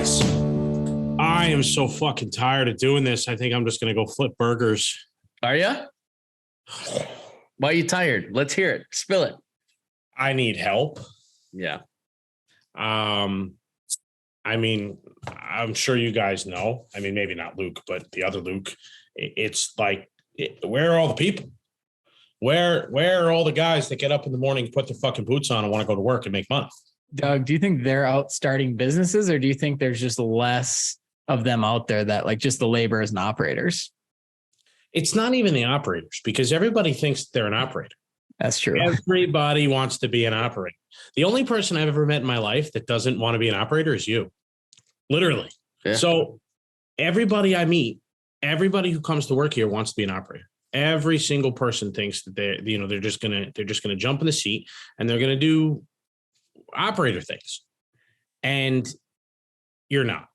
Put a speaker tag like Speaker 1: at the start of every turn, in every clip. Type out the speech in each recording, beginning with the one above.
Speaker 1: Guys, I am so fucking tired of doing this. I think I'm just going to go flip burgers.
Speaker 2: Are you? Why are you tired? Let's hear it. Spill it.
Speaker 1: I need help.
Speaker 2: Yeah.
Speaker 1: I mean, I'm sure you guys know. I mean, maybe not Luke, but the other Luke. It's like, where are all the people? Where are all the guys that get up in the morning, put their fucking boots on, and want to go to work and make money?
Speaker 3: Doug, do you think they're out starting businesses, or do you think there's just less of them out there that like just the laborers and operators?
Speaker 1: It's not even the operators, because everybody thinks they're an operator.
Speaker 3: That's true.
Speaker 1: Everybody wants to be an operator. The only person I've ever met in my life that doesn't want to be an operator is you. Literally. Yeah. So everybody I meet, everybody who comes to work here wants to be an operator. Every single person thinks that they're just gonna jump in the seat and they're gonna do operator things. And you're not.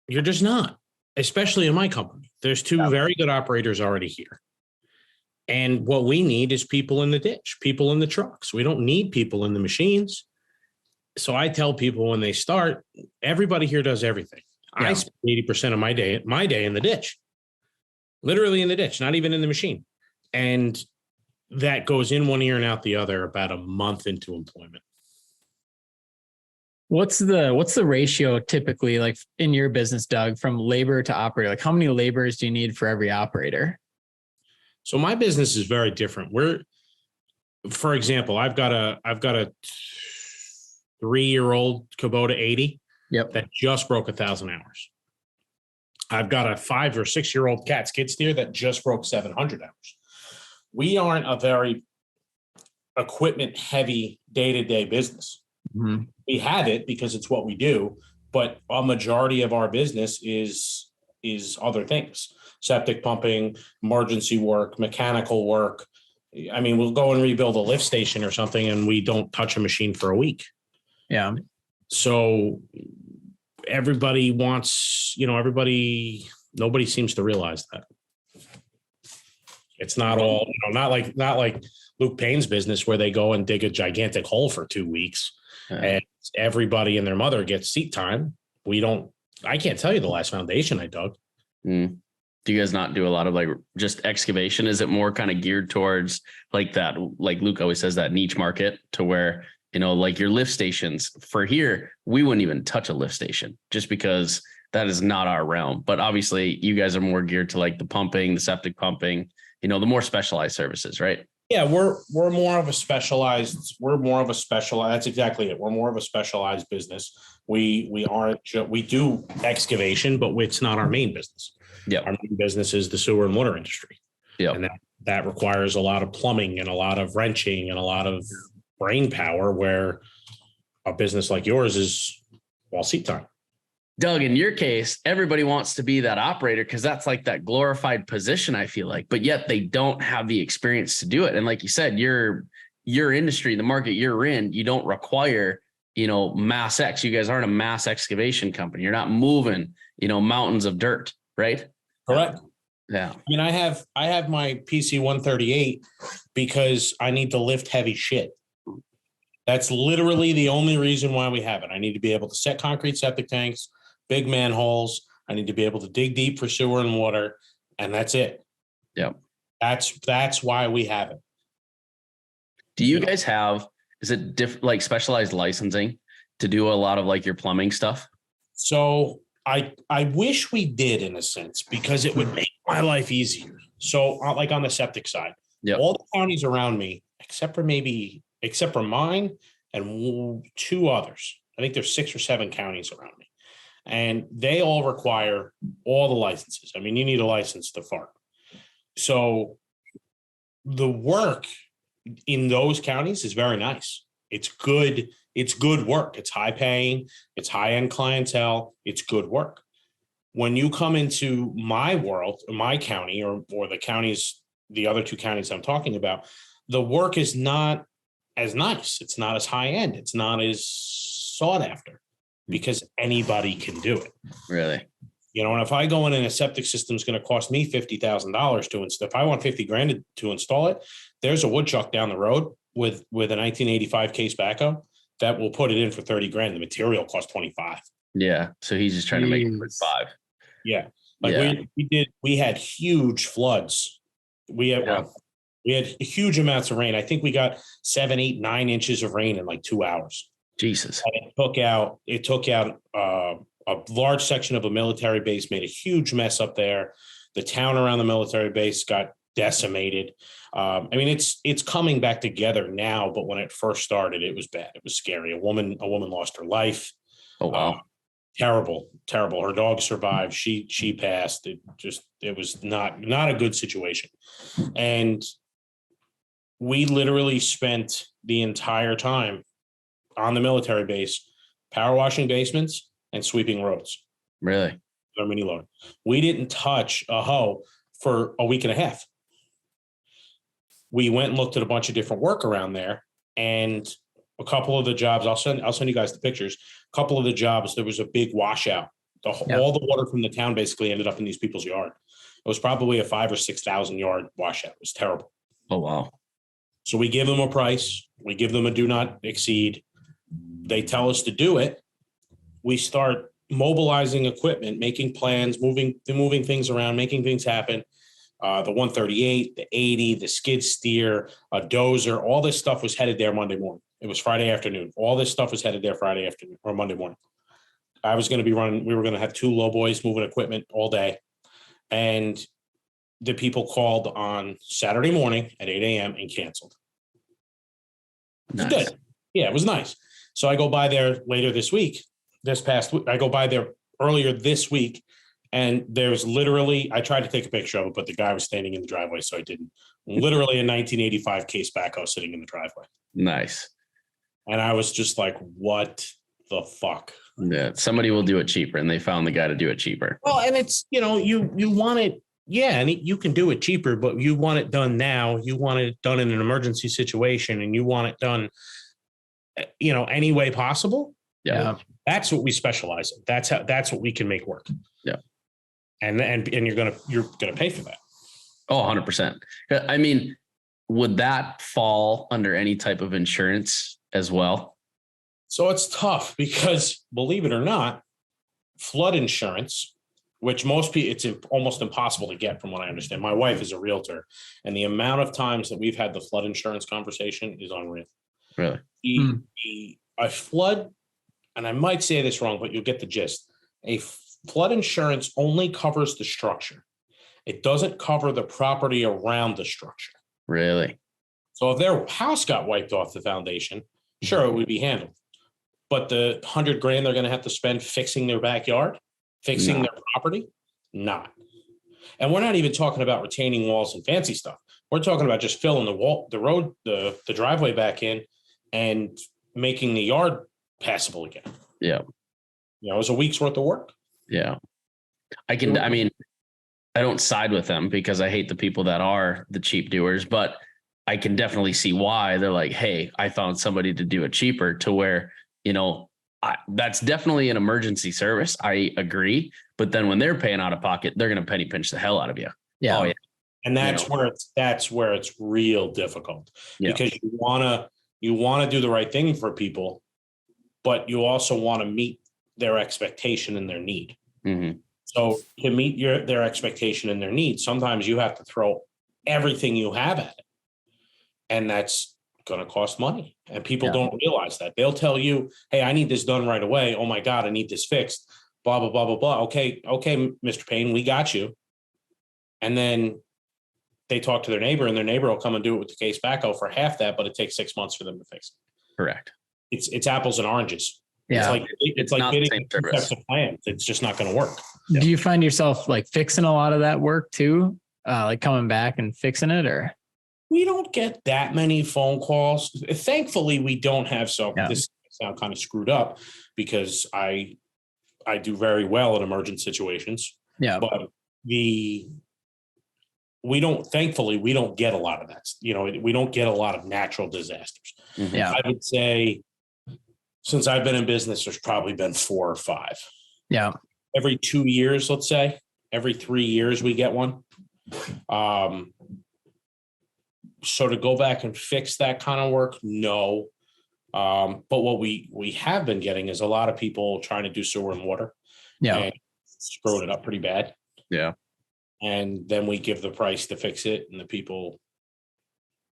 Speaker 1: You're just not. Especially in my company. There's two very good operators already here. And what we need is people in the ditch, people in the trucks. We don't need people in the machines. So I tell people when they start, everybody here does everything. Yeah. I spend 80% of my day in the ditch, literally in the ditch, not even in the machine. And that goes in one ear and out the other about a month into employment.
Speaker 3: What's the ratio typically like in your business, Doug, from labor to operator? Like how many laborers do you need for every operator?
Speaker 1: So my business is very different. For example, I've got a 3-year-old Kubota 80 that just broke 1,000 hours. I've got a 5 or 6-year-old cat skid steer that just broke 700 hours. We aren't a very equipment heavy day-to-day business. Mm-hmm. We have it because it's what we do, but a majority of our business is other things. Septic pumping, emergency work, mechanical work. I mean, we'll go and rebuild a lift station or something and we don't touch a machine for a week.
Speaker 3: Yeah. So
Speaker 1: everybody wants, nobody seems to realize that. It's not all, not like Luke Payne's business where they go and dig a gigantic hole for 2 weeks and everybody and their mother gets seat time. I can't tell you the last foundation I dug.
Speaker 2: Mm. Do you guys not do a lot of like just excavation? Is it more kind of geared towards like that? Like Luke always says, that niche market to where, like your lift stations for here, we wouldn't even touch a lift station just because that is not our realm. But obviously you guys are more geared to like the pumping, the septic pumping, the more specialized services, right?
Speaker 1: Yeah, we're more of a specialized. That's exactly it. We're more of a specialized business. We do excavation, but it's not our main business. Yeah, our main business is the sewer and water industry. Yeah, and that requires a lot of plumbing and a lot of wrenching and a lot of brain power. Where a business like yours is all seat time.
Speaker 2: Doug, in your case, everybody wants to be that operator because that's like that glorified position, I feel like, but yet they don't have the experience to do it. And like you said, your industry, the market you're in, you don't require, mass X. You guys aren't a mass excavation company. You're not moving, mountains of dirt, right?
Speaker 1: Correct.
Speaker 2: Yeah.
Speaker 1: I mean, I have my PC 138 because I need to lift heavy shit. That's literally the only reason why we have it. I need to be able to set concrete septic tanks, big manholes. I need to be able to dig deep for sewer and water, and that's it.
Speaker 2: Yeah.
Speaker 1: That's why we have it.
Speaker 2: Do you guys have, is it like specialized licensing to do a lot of like your plumbing stuff?
Speaker 1: So I wish we did in a sense, because it would make my life easier. So like on the septic side, all the counties around me, except for mine and 2 others. I think there's 6 or 7 counties around me. And they all require all the licenses. I mean, you need a license to fart. So the work in those counties is very nice. It's good. It's good work. It's high paying. It's high end clientele. It's good work. When you come into my world, my county or the counties, the other 2 counties I'm talking about, the work is not as nice. It's not as high end. It's not as sought after. Because anybody can do it.
Speaker 2: Really?
Speaker 1: And if I go in and a septic system is going to cost me $50,000 to install, if I want $50,000 to install it, there's a wood chuck down the road with a 1985 case backhoe that will put it in for $30,000. The material costs $25,000.
Speaker 2: Yeah. So he's just trying to make it with 5.
Speaker 1: Yeah. Like we had huge floods. We had huge amounts of rain. I think we got 7, 8, 9 inches of rain in like 2 hours.
Speaker 2: Jesus.
Speaker 1: And it took out a large section of a military base, made a huge mess up there. The town around the military base got decimated. I mean, it's coming back together now, but when it first started, it was bad. It was scary. A woman lost her life.
Speaker 2: Oh, wow.
Speaker 1: Terrible. Her dog survived. She passed. It was not a good situation. And we literally spent the entire time on the military base, power washing basements and sweeping roads.
Speaker 2: Really?
Speaker 1: Our mini loader. We didn't touch a hoe for a week and a half. We went and looked at a bunch of different work around there, and a couple of the jobs, I'll send you guys the pictures. A couple of the jobs, there was a big washout. All the water from the town basically ended up in these people's yard. It was probably a 5,000 or 6,000 yard washout. It was terrible.
Speaker 2: Oh, wow.
Speaker 1: So we give them a price. We give them a do not exceed. They tell us to do it. We start mobilizing equipment, making plans, moving things around, making things happen. The 138, the 80, the skid steer, a dozer, all this stuff was headed there Monday morning. It was Friday afternoon. All this stuff was headed there Friday afternoon or Monday morning. We were going to have 2 low boys moving equipment all day. And the people called on Saturday morning at 8 a.m. and canceled.
Speaker 2: Nice.
Speaker 1: Good. Yeah, it was nice. So I go by there later this week. I go by there earlier this week, and there's literally, I tried to take a picture of it, but the guy was standing in the driveway, so I didn't. Literally a 1985 case backhoe sitting in the driveway.
Speaker 2: Nice.
Speaker 1: And I was just like, what the fuck?
Speaker 2: Yeah, somebody will do it cheaper, and they found the guy to do it cheaper.
Speaker 1: Well, and it's, you want it, and you can do it cheaper, but you want it done now. You want it done in an emergency situation, and you want it done, any way possible.
Speaker 2: Yeah.
Speaker 1: That's what we specialize in. That's what we can make work.
Speaker 2: Yeah.
Speaker 1: And you're gonna pay for that.
Speaker 2: Oh, 100%. I mean, would that fall under any type of insurance as well?
Speaker 1: So it's tough because, believe it or not, flood insurance, which most people, it's almost impossible to get from what I understand. My wife is a realtor, and the amount of times that we've had the flood insurance conversation is unreal.
Speaker 2: Really?
Speaker 1: A flood, and I might say this wrong, but you'll get the gist. A flood insurance only covers the structure. It doesn't cover the property around the structure.
Speaker 2: Really?
Speaker 1: So if their house got wiped off the foundation, sure, it would be handled. But the $100,000 they're going to have to spend fixing their backyard, fixing their property, not. And we're not even talking about retaining walls and fancy stuff. We're talking about just filling the road, the driveway back in, and making the yard passable again.
Speaker 2: Yeah.
Speaker 1: It was a week's worth of work.
Speaker 2: Yeah. I don't side with them because I hate the people that are the cheap doers, but I can definitely see why they're like, hey, I found somebody to do it cheaper, to where, that's definitely an emergency service. I agree. But then when they're paying out of pocket, they're going to penny pinch the hell out of you.
Speaker 3: Yeah.
Speaker 2: Oh, yeah.
Speaker 1: And that's where it's real difficult, because you want to do the right thing for people, but you also want to meet their expectation and their need.
Speaker 2: Mm-hmm.
Speaker 1: So to meet their expectation and their need, sometimes you have to throw everything you have at it. And that's going to cost money. And people don't realize that. They'll tell you, hey, I need this done right away. Oh my God, I need this fixed. Blah, blah, blah, blah, blah. Okay, Mr. Payne, we got you. And then they talk to their neighbor, and their neighbor will come and do it with the case backhoe for half that, but it takes 6 months for them to fix it.
Speaker 2: Correct.
Speaker 1: It's apples and oranges.
Speaker 2: Yeah.
Speaker 1: It's like bidding two sets of plans. It's just not going to work.
Speaker 3: Do you find yourself like fixing a lot of that work too? Like coming back and fixing it, or?
Speaker 1: We don't get that many phone calls. Thankfully, we don't have this sound kind of screwed up, because I do very well in emergent situations.
Speaker 3: Yeah.
Speaker 1: But thankfully, we don't get a lot of that. We don't get a lot of natural disasters.
Speaker 2: Mm-hmm.
Speaker 3: Yeah.
Speaker 1: I would say since I've been in business, there's probably been 4 or 5.
Speaker 3: Yeah.
Speaker 1: Every 2 years, let's say, every 3 years we get one. So to go back and fix that kind of work, no. But what we have been getting is a lot of people trying to do sewer and water.
Speaker 3: Yeah.
Speaker 1: And screwing it up pretty bad.
Speaker 2: Yeah.
Speaker 1: And then we give the price to fix it, and the people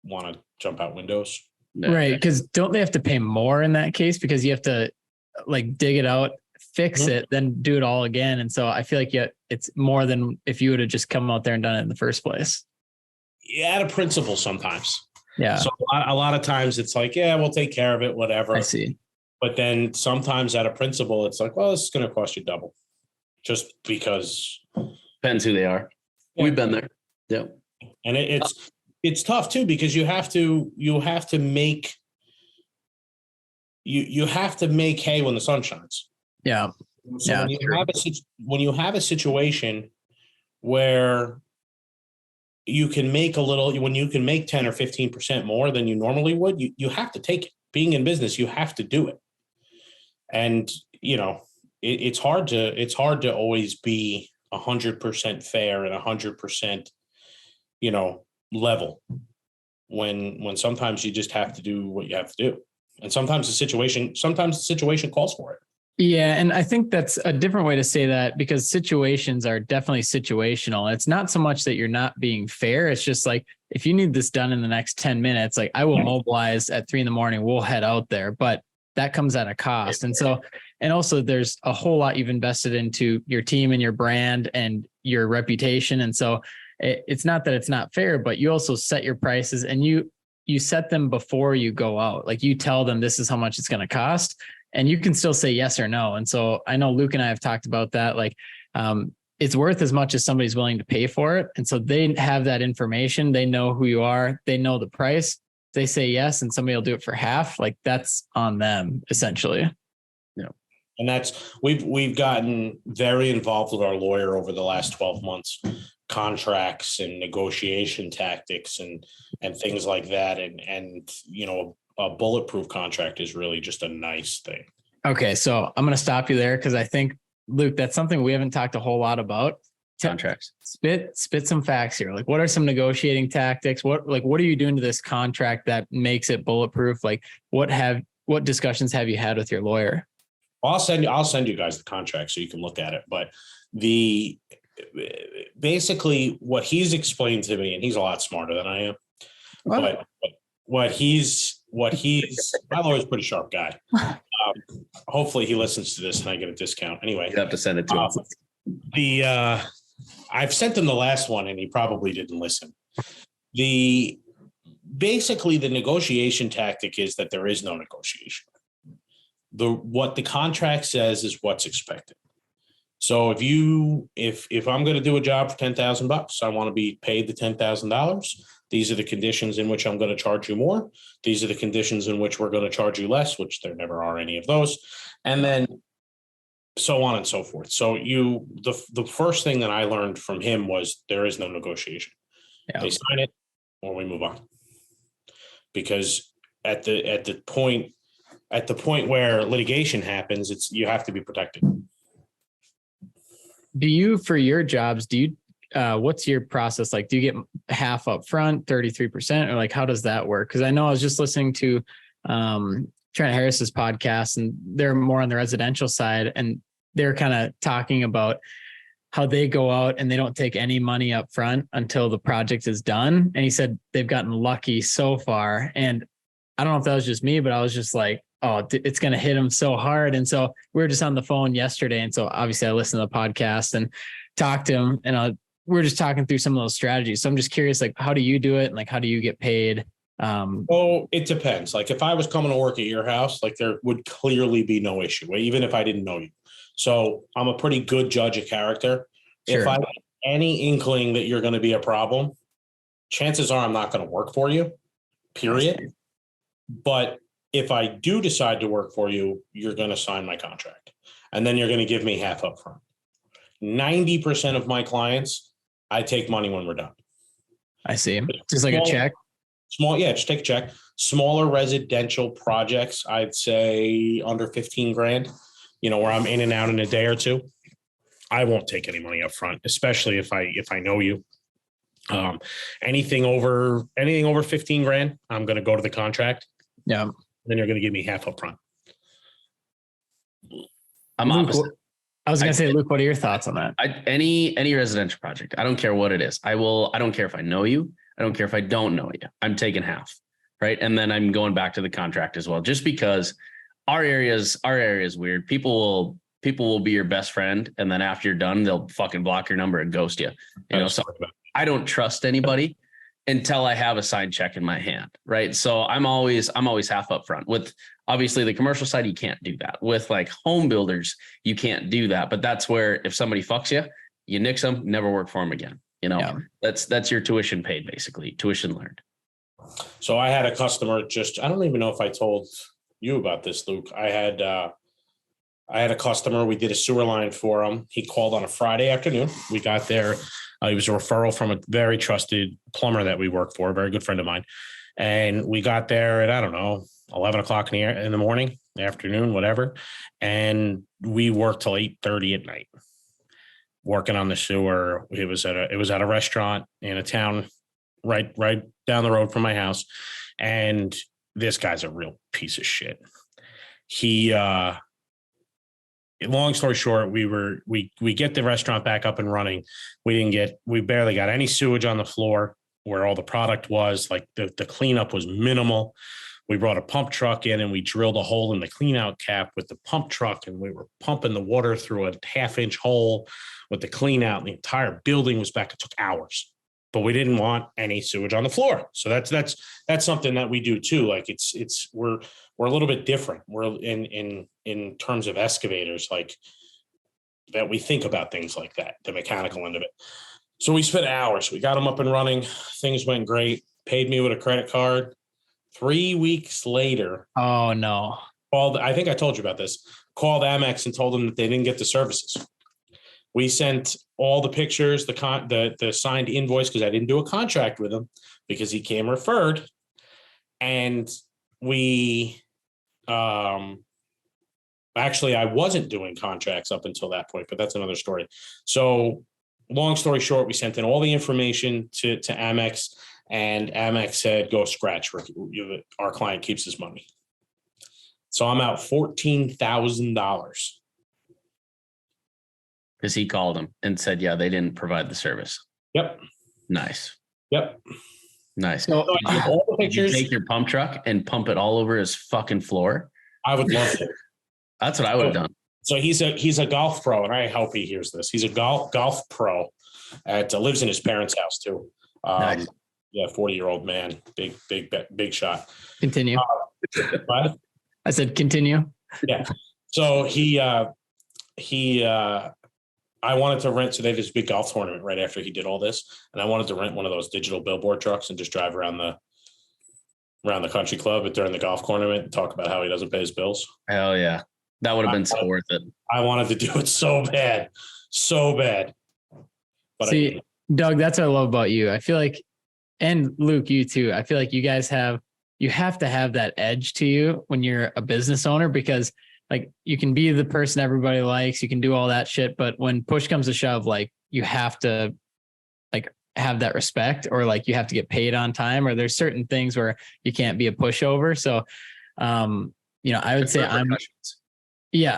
Speaker 1: want to jump out windows.
Speaker 3: Right. Because don't they have to pay more in that case? Because you have to like dig it out, fix it, then do it all again. And so I feel like it's more than if you would have just come out there and done it in the first place.
Speaker 1: Yeah, out of principle sometimes.
Speaker 3: Yeah.
Speaker 1: So a lot of times it's like, yeah, we'll take care of it, whatever.
Speaker 3: I see.
Speaker 1: But then sometimes out of principle, it's like, well, this is going to cost you double, just because.
Speaker 2: Depends who they are.
Speaker 1: Yeah.
Speaker 2: We've been there. Yeah.
Speaker 1: And it's tough too, because you have to make hay when the sun shines.
Speaker 3: Yeah.
Speaker 1: So when you have a situation where you can make when you can make 10 or 15% more than you normally would, you have to take it. Being in business, you have to do it. And, it's hard to always be 100% fair and 100%, level when sometimes you just have to do what you have to do. And sometimes the situation calls for it.
Speaker 3: Yeah. And I think that's a different way to say that, because situations are definitely situational. It's not so much that you're not being fair. It's just like, if you need this done in the next 10 minutes, like I will mobilize at 3 a.m. We'll head out there, but that comes at a cost. And so, and also there's a whole lot you've invested into your team and your brand and your reputation. And so it's not that it's not fair, but you also set your prices, and you set them before you go out. Like you tell them this is how much it's going to cost, and you can still say yes or no. And so I know Luke and I have talked about that. Like it's worth as much as somebody's willing to pay for it. And so they have that information. They know who you are. They know the price. They say yes, and somebody will do it for half. Like that's on them essentially.
Speaker 2: Yeah.
Speaker 1: And we've gotten very involved with our lawyer over the last 12 months, contracts and negotiation tactics and things like that. And a bulletproof contract is really just a nice thing. Okay.
Speaker 3: So I'm going to stop you there, because I think, Luke, that's something we haven't talked a whole lot about.
Speaker 2: Contracts.
Speaker 3: Spit some facts here. Like, what are some negotiating tactics? What are you doing to this contract that makes it bulletproof? Like what discussions have you had with your lawyer?
Speaker 1: I'll send you guys the contract so you can look at it. But basically what he's explained to me, and he's a lot smarter than I am, but what he's my lawyer's a pretty sharp guy. Hopefully he listens to this and I get a discount. Anyway,
Speaker 2: you have to send it to him.
Speaker 1: I've sent him the last one and he probably didn't listen. Basically the negotiation tactic is that there is no negotiation. What the contract says is what's expected. So if I'm going to do a job for $10,000, I want to be paid the $10,000. These are the conditions in which I'm going to charge you more. These are the conditions in which we're going to charge you less, which there never are any of those. And then so on and so forth. So the first thing that I learned from him was there is no negotiation. Yeah. They sign it or we move on. Because at the point where litigation happens, you have to be protected.
Speaker 3: Do you, for your jobs, what's your process like? Do you get half up front, 33%, or like, how does that work? Because I know I was just listening to Trent Harris's podcast, and they're more on the residential side, and they're kind of talking about how they go out and they don't take any money up front until the project is done. And he said they've gotten lucky so far. And I don't know if that was just me, but I was just like, oh, it's going to hit him so hard. And so we were just on the phone yesterday. And so obviously I listened to the podcast and talked to him, and we were just talking through some of those strategies. So I'm just curious, like, how do you do it? And like, how do you get paid?
Speaker 1: Well, it depends. Like if I was coming to work at your house, like there would clearly be no issue, even if I didn't know you. So I'm a pretty good judge of character. Sure. If I have any inkling that you're going to be a problem, chances are I'm not going to work for you, period. But if I do decide to work for you, you're going to sign my contract, and then you're going to give me half up front. 90% of my clients, I take money when we're done. I see. Just like a check? Just take a check. Smaller residential projects, I'd say under 15 grand, where I'm in and out in a day or two. I won't take any money up front, especially if I know you. Anything over 15 grand, I'm going to go to the contract. Yeah. then you're going to give me half up front.
Speaker 2: I'm
Speaker 3: Luke,
Speaker 2: opposite.
Speaker 3: I was going to say, Luke, what are your thoughts on that?
Speaker 2: Any residential project, I don't care what it is. I don't care if I know you. I don't care if I don't know you. I'm taking half, right? And then I'm going back to the contract as well, just because our area is weird. People will be your best friend, and then after you're done, they'll fucking block your number and ghost you. So I don't trust anybody until I have a signed check in my hand, right? So I'm always half up front. With obviously the commercial side, you can't do that. With like home builders, you can't do that. But that's where if somebody fucks you, you nix them, never work for them again. That's your tuition paid, basically, tuition learned.
Speaker 1: So I had a customer I don't even know if I told you about this, Luke. I had a customer, we did a sewer line for him. He called on a Friday afternoon. We got there. It was a referral from a very trusted plumber that we work for, a very good friend of mine. And we got there at, I don't know, 11 o'clock in the morning, afternoon, whatever. And we worked till 8:30 at night working on the sewer. It was at a restaurant in a town right down the road from my house. And this guy's a real piece of shit. Long story short, we get the restaurant back up and running. We barely got any sewage on the floor where all the product was. Like the cleanup was minimal. We brought a pump truck in and we drilled a hole in the clean out cap with the pump truck, and we were pumping the water through a 1/2-inch hole with the clean out. And the entire building was back. It took hours, but we didn't want any sewage on the floor. So that's something that we do too. Like we're a little bit different. We're in terms of excavators, like that we think about things like that, the mechanical end of it. So we spent hours. We got them up and running. Things went great. Paid me with a credit card. 3 weeks later.
Speaker 3: Oh no.
Speaker 1: I think I told you about this. Called Amex and told them that they didn't get the services. We sent all the pictures, the signed invoice, because I didn't do a contract with him because he came referred. And we actually, I wasn't doing contracts up until that point, but that's another story. So long story short, we sent in all the information to Amex, and Amex said, go scratch. Our client keeps his money. So I'm out $14,000.
Speaker 2: Because he called him and said, yeah, they didn't provide the service.
Speaker 1: Yep.
Speaker 2: Nice.
Speaker 1: Yep.
Speaker 2: Nice.
Speaker 1: So all the pictures,
Speaker 2: did you take your pump truck and pump it all over his fucking floor?
Speaker 1: I would love to.
Speaker 2: That's what I would have done.
Speaker 1: So he's a golf pro, and I hope he hears this. He's a golf pro lives in his parents' house too.
Speaker 2: Nice.
Speaker 1: Yeah, 40-year-old man, big shot.
Speaker 3: Continue.
Speaker 1: What?
Speaker 3: I said continue.
Speaker 1: Yeah. So I wanted to rent. So they had this big golf tournament right after he did all this, and I wanted to rent one of those digital billboard trucks and just drive around the country club during the golf tournament and talk about how he doesn't pay his bills.
Speaker 2: Hell yeah, that would have been so worth it.
Speaker 1: I wanted to do it so bad. But
Speaker 3: see, Doug, that's what I love about you. I feel like, and Luke, you too. I feel like you guys have to have that edge to you when you're a business owner, because like you can be the person everybody likes, you can do all that shit, but when push comes to shove, like you have to like have that respect, or like you have to get paid on time, or there's certain things where you can't be a pushover. So, I would say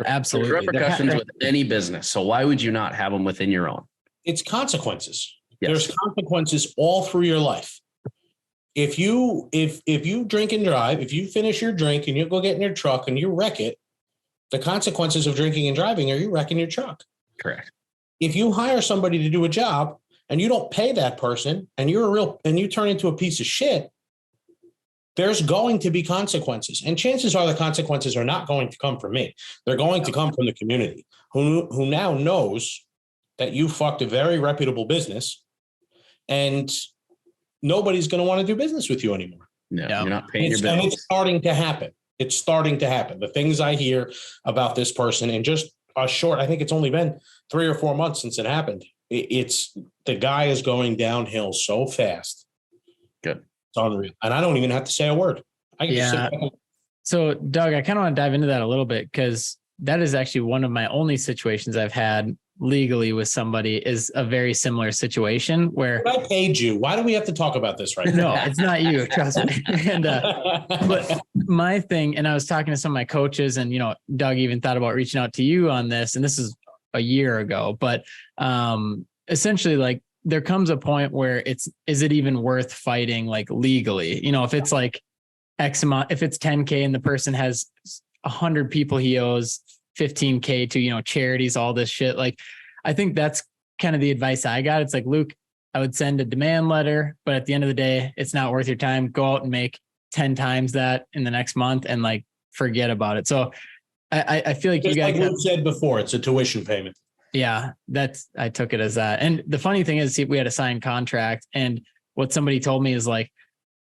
Speaker 3: absolutely.
Speaker 2: There's repercussions with any business. So why would you not have them within your own?
Speaker 1: It's consequences.
Speaker 2: Yes.
Speaker 1: There's consequences all through your life. If you drink and drive, if you finish your drink and you go get in your truck and you wreck it, the consequences of drinking and driving are you wrecking your truck.
Speaker 2: Correct.
Speaker 1: If you hire somebody to do a job and you don't pay that person and you turn into a piece of shit, there's going to be consequences. And chances are the consequences are not going to come from me. They're going to come from the community who now knows that you fucked a very reputable business and nobody's going to want to do business with you anymore.
Speaker 2: No, you're not paying your bills.
Speaker 1: And it's starting to happen. It's starting to happen. The things I hear about this person in just a short, I think it's only been 3 or 4 months since it happened. It's the guy is going downhill so fast.
Speaker 2: Good.
Speaker 1: It's unreal. And I don't even have to say a word. I can just sit back.
Speaker 3: So Doug, I kind of want to dive into that a little bit, because that is actually one of my only situations I've had legally with somebody is a very similar situation where
Speaker 1: I paid you. Why do we have to talk about this right now?
Speaker 3: no, it's not you, trust me. And but my thing, and I was talking to some of my coaches, and Doug even thought about reaching out to you on this, and this is a year ago, but essentially, like, there comes a point where is it even worth fighting, like, legally? If it's like X amount, if it's 10K and the person has 100 people he owes 15K to, charities, all this shit. Like, I think that's kind of the advice I got. It's like, Luke, I would send a demand letter, but at the end of the day, it's not worth your time. Go out and make 10 times that in the next month and, like, forget about it. So I feel like
Speaker 1: just
Speaker 3: you guys,
Speaker 1: like Luke said before, it's a tuition payment.
Speaker 3: Yeah, I took it as that. And the funny thing is, we had a signed contract, and what somebody told me is, like,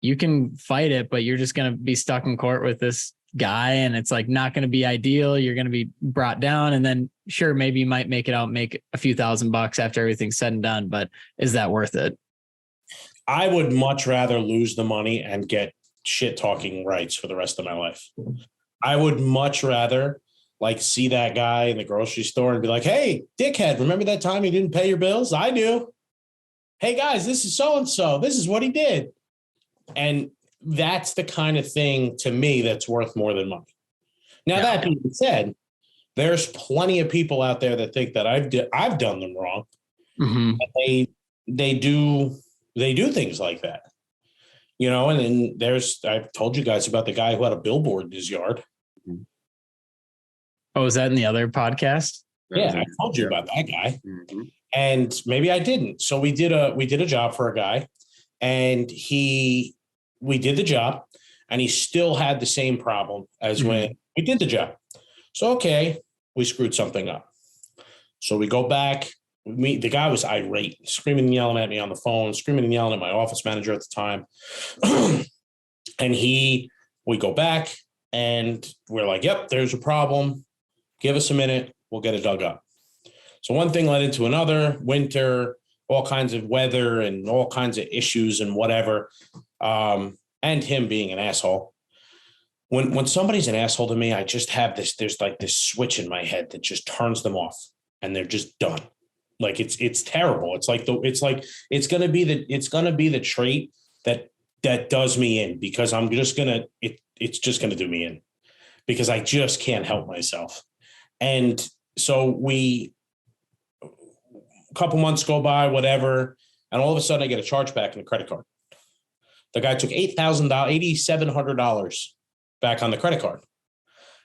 Speaker 3: you can fight it, but you're just going to be stuck in court with this guy, and it's, like, not going to be ideal. You're going to be brought down, and then sure, maybe you might make it out, make a few $1,000 after everything's said and done, but is that worth it?
Speaker 1: I would much rather lose the money and get shit talking rights for the rest of my life. I would much rather, like, see that guy in the grocery store and be like, hey, dickhead, remember that time you didn't pay your bills? I do. Hey, guys, this is so-and-so. This is what he did. And that's the kind of thing, to me, that's worth more than money. Now, that being said, there's plenty of people out there that think that I've done them wrong.
Speaker 3: Mm-hmm.
Speaker 1: They do things like that. And then I've told you guys about the guy who had a billboard in his yard.
Speaker 3: Oh, was that in the other podcast?
Speaker 1: Yeah, I told you about that guy. Mm-hmm. And maybe I didn't. So we did a job for a guy, and we did the job, and he still had the same problem as when we did the job. So, okay, we screwed something up. So we go back. The guy was irate, screaming and yelling at me on the phone, screaming and yelling at my office manager at the time. And we go back, and we're like, yep, there's a problem. Give us a minute. We'll get it dug up. So one thing led into another, winter, all kinds of weather and all kinds of issues and whatever. And him being an asshole. When somebody's an asshole to me, I just have there's like this switch in my head that just turns them off, and they're just done. Like, it's terrible. It's it's going to be the trait that does me in, because it's just going to do me in, because I just can't help myself. And so a couple months go by, whatever, and all of a sudden I get a chargeback in the credit card. The guy took $8,700 back on the credit card.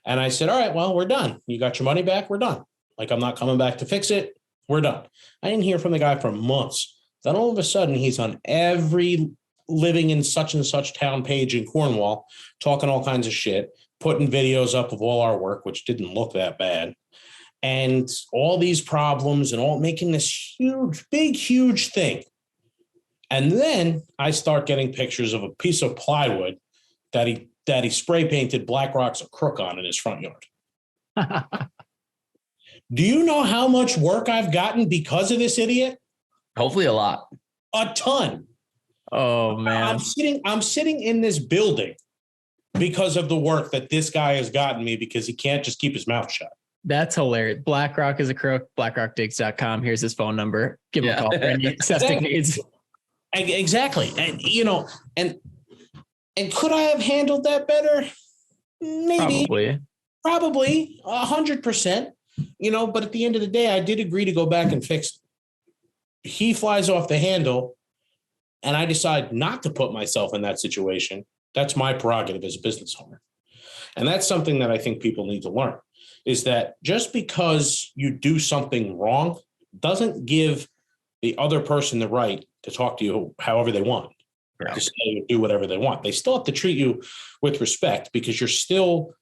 Speaker 1: And I said, all right, well, we're done. You got your money back. We're done. Like, I'm not coming back to fix it. We're done. I didn't hear from the guy for months. Then all of a sudden he's on every living in such and such town page in Cornwall, talking all kinds of shit, putting videos up of all our work, which didn't look that bad, and all these problems, and all making this huge thing. And then I start getting pictures of a piece of plywood that he spray painted Black Rocks a Crook on in his front yard. Do you know how much work I've gotten because of this idiot?
Speaker 2: Hopefully a lot.
Speaker 1: A ton.
Speaker 3: Oh, man.
Speaker 1: I'm sitting in this building because of the work that this guy has gotten me, because he can't just keep his mouth shut. That's
Speaker 3: hilarious. BlackRock is a crook. BlackRockDigs.com. Here's his phone number. Give him a call for any septic needs.
Speaker 1: Exactly. And, and could I have handled that better? Maybe. Probably 100%, but at the end of the day, I did agree to go back and fix it. He flies off the handle, and I decide not to put myself in that situation. That's my prerogative as a business owner. And that's something that I think people need to learn, is that just because you do something wrong doesn't give the other person the right to talk to you however they want, to say or do whatever they want. They still have to treat you with respect, because you're still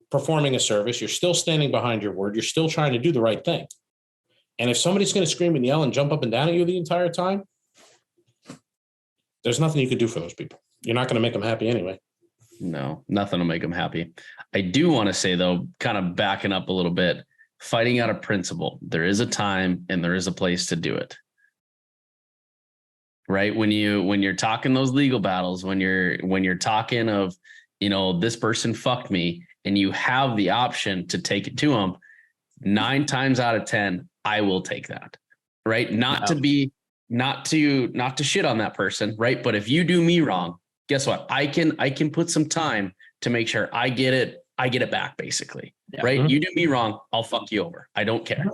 Speaker 1: performing a service. You're still standing behind your word. You're still trying to do the right thing. And if somebody's going to scream and yell and jump up and down at you the entire time, there's nothing you could do for those people. You're not going to make them happy anyway.
Speaker 2: No, nothing will make them happy. I do want to say, though, kind of backing up a little bit, fighting out of principle. There is a time and there is a place to do it. Right? When you're talking those legal battles, when you're talking of, this person fucked me, and you have the option to take it to them, 9 times out of 10, I will take that. Right. Not to shit on that person. Right. But if you do me wrong, guess what? I can put some time to make sure I get it back, basically. Yeah. Right. Mm-hmm. You do me wrong, I'll fuck you over. I don't care.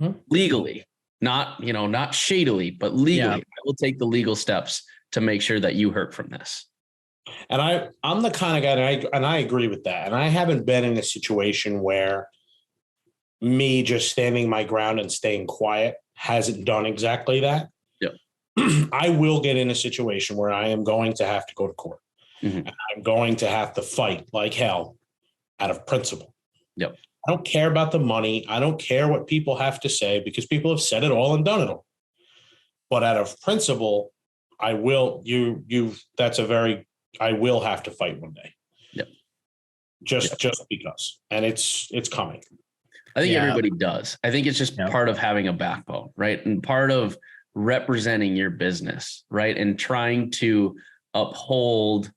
Speaker 2: Mm-hmm. Legally, not shadily, but legally, I will take the legal steps to make sure that you hurt from this.
Speaker 1: And I'm the kind of guy, and I agree with that. And I haven't been in a situation where me just standing my ground and staying quiet hasn't done exactly that.
Speaker 2: Yep.
Speaker 1: I will get in a situation where I am going to have to go to court. Mm-hmm. And I'm going to have to fight like hell out of principle.
Speaker 2: Yep.
Speaker 1: I don't care about the money. I don't care what people have to say, because people have said it all and done it all. But out of principle, I will. I will have to fight one day.
Speaker 2: Yep.
Speaker 1: Just because, and it's coming.
Speaker 2: I think everybody does. I think it's just part of having a backbone, right? And part of representing your business, right? And trying to uphold,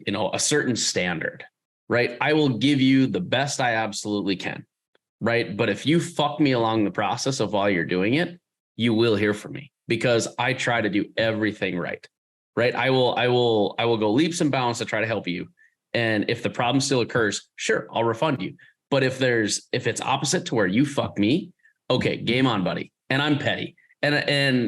Speaker 2: a certain standard, right? I will give you the best I absolutely can, right? But if you fuck me along the process of while you're doing it, you will hear from me, because I try to do everything right, right? I will go leaps and bounds to try to help you. And if the problem still occurs, sure, I'll refund you. But if it's opposite to where you fuck me, okay, game on, buddy. And I'm petty.
Speaker 3: Especially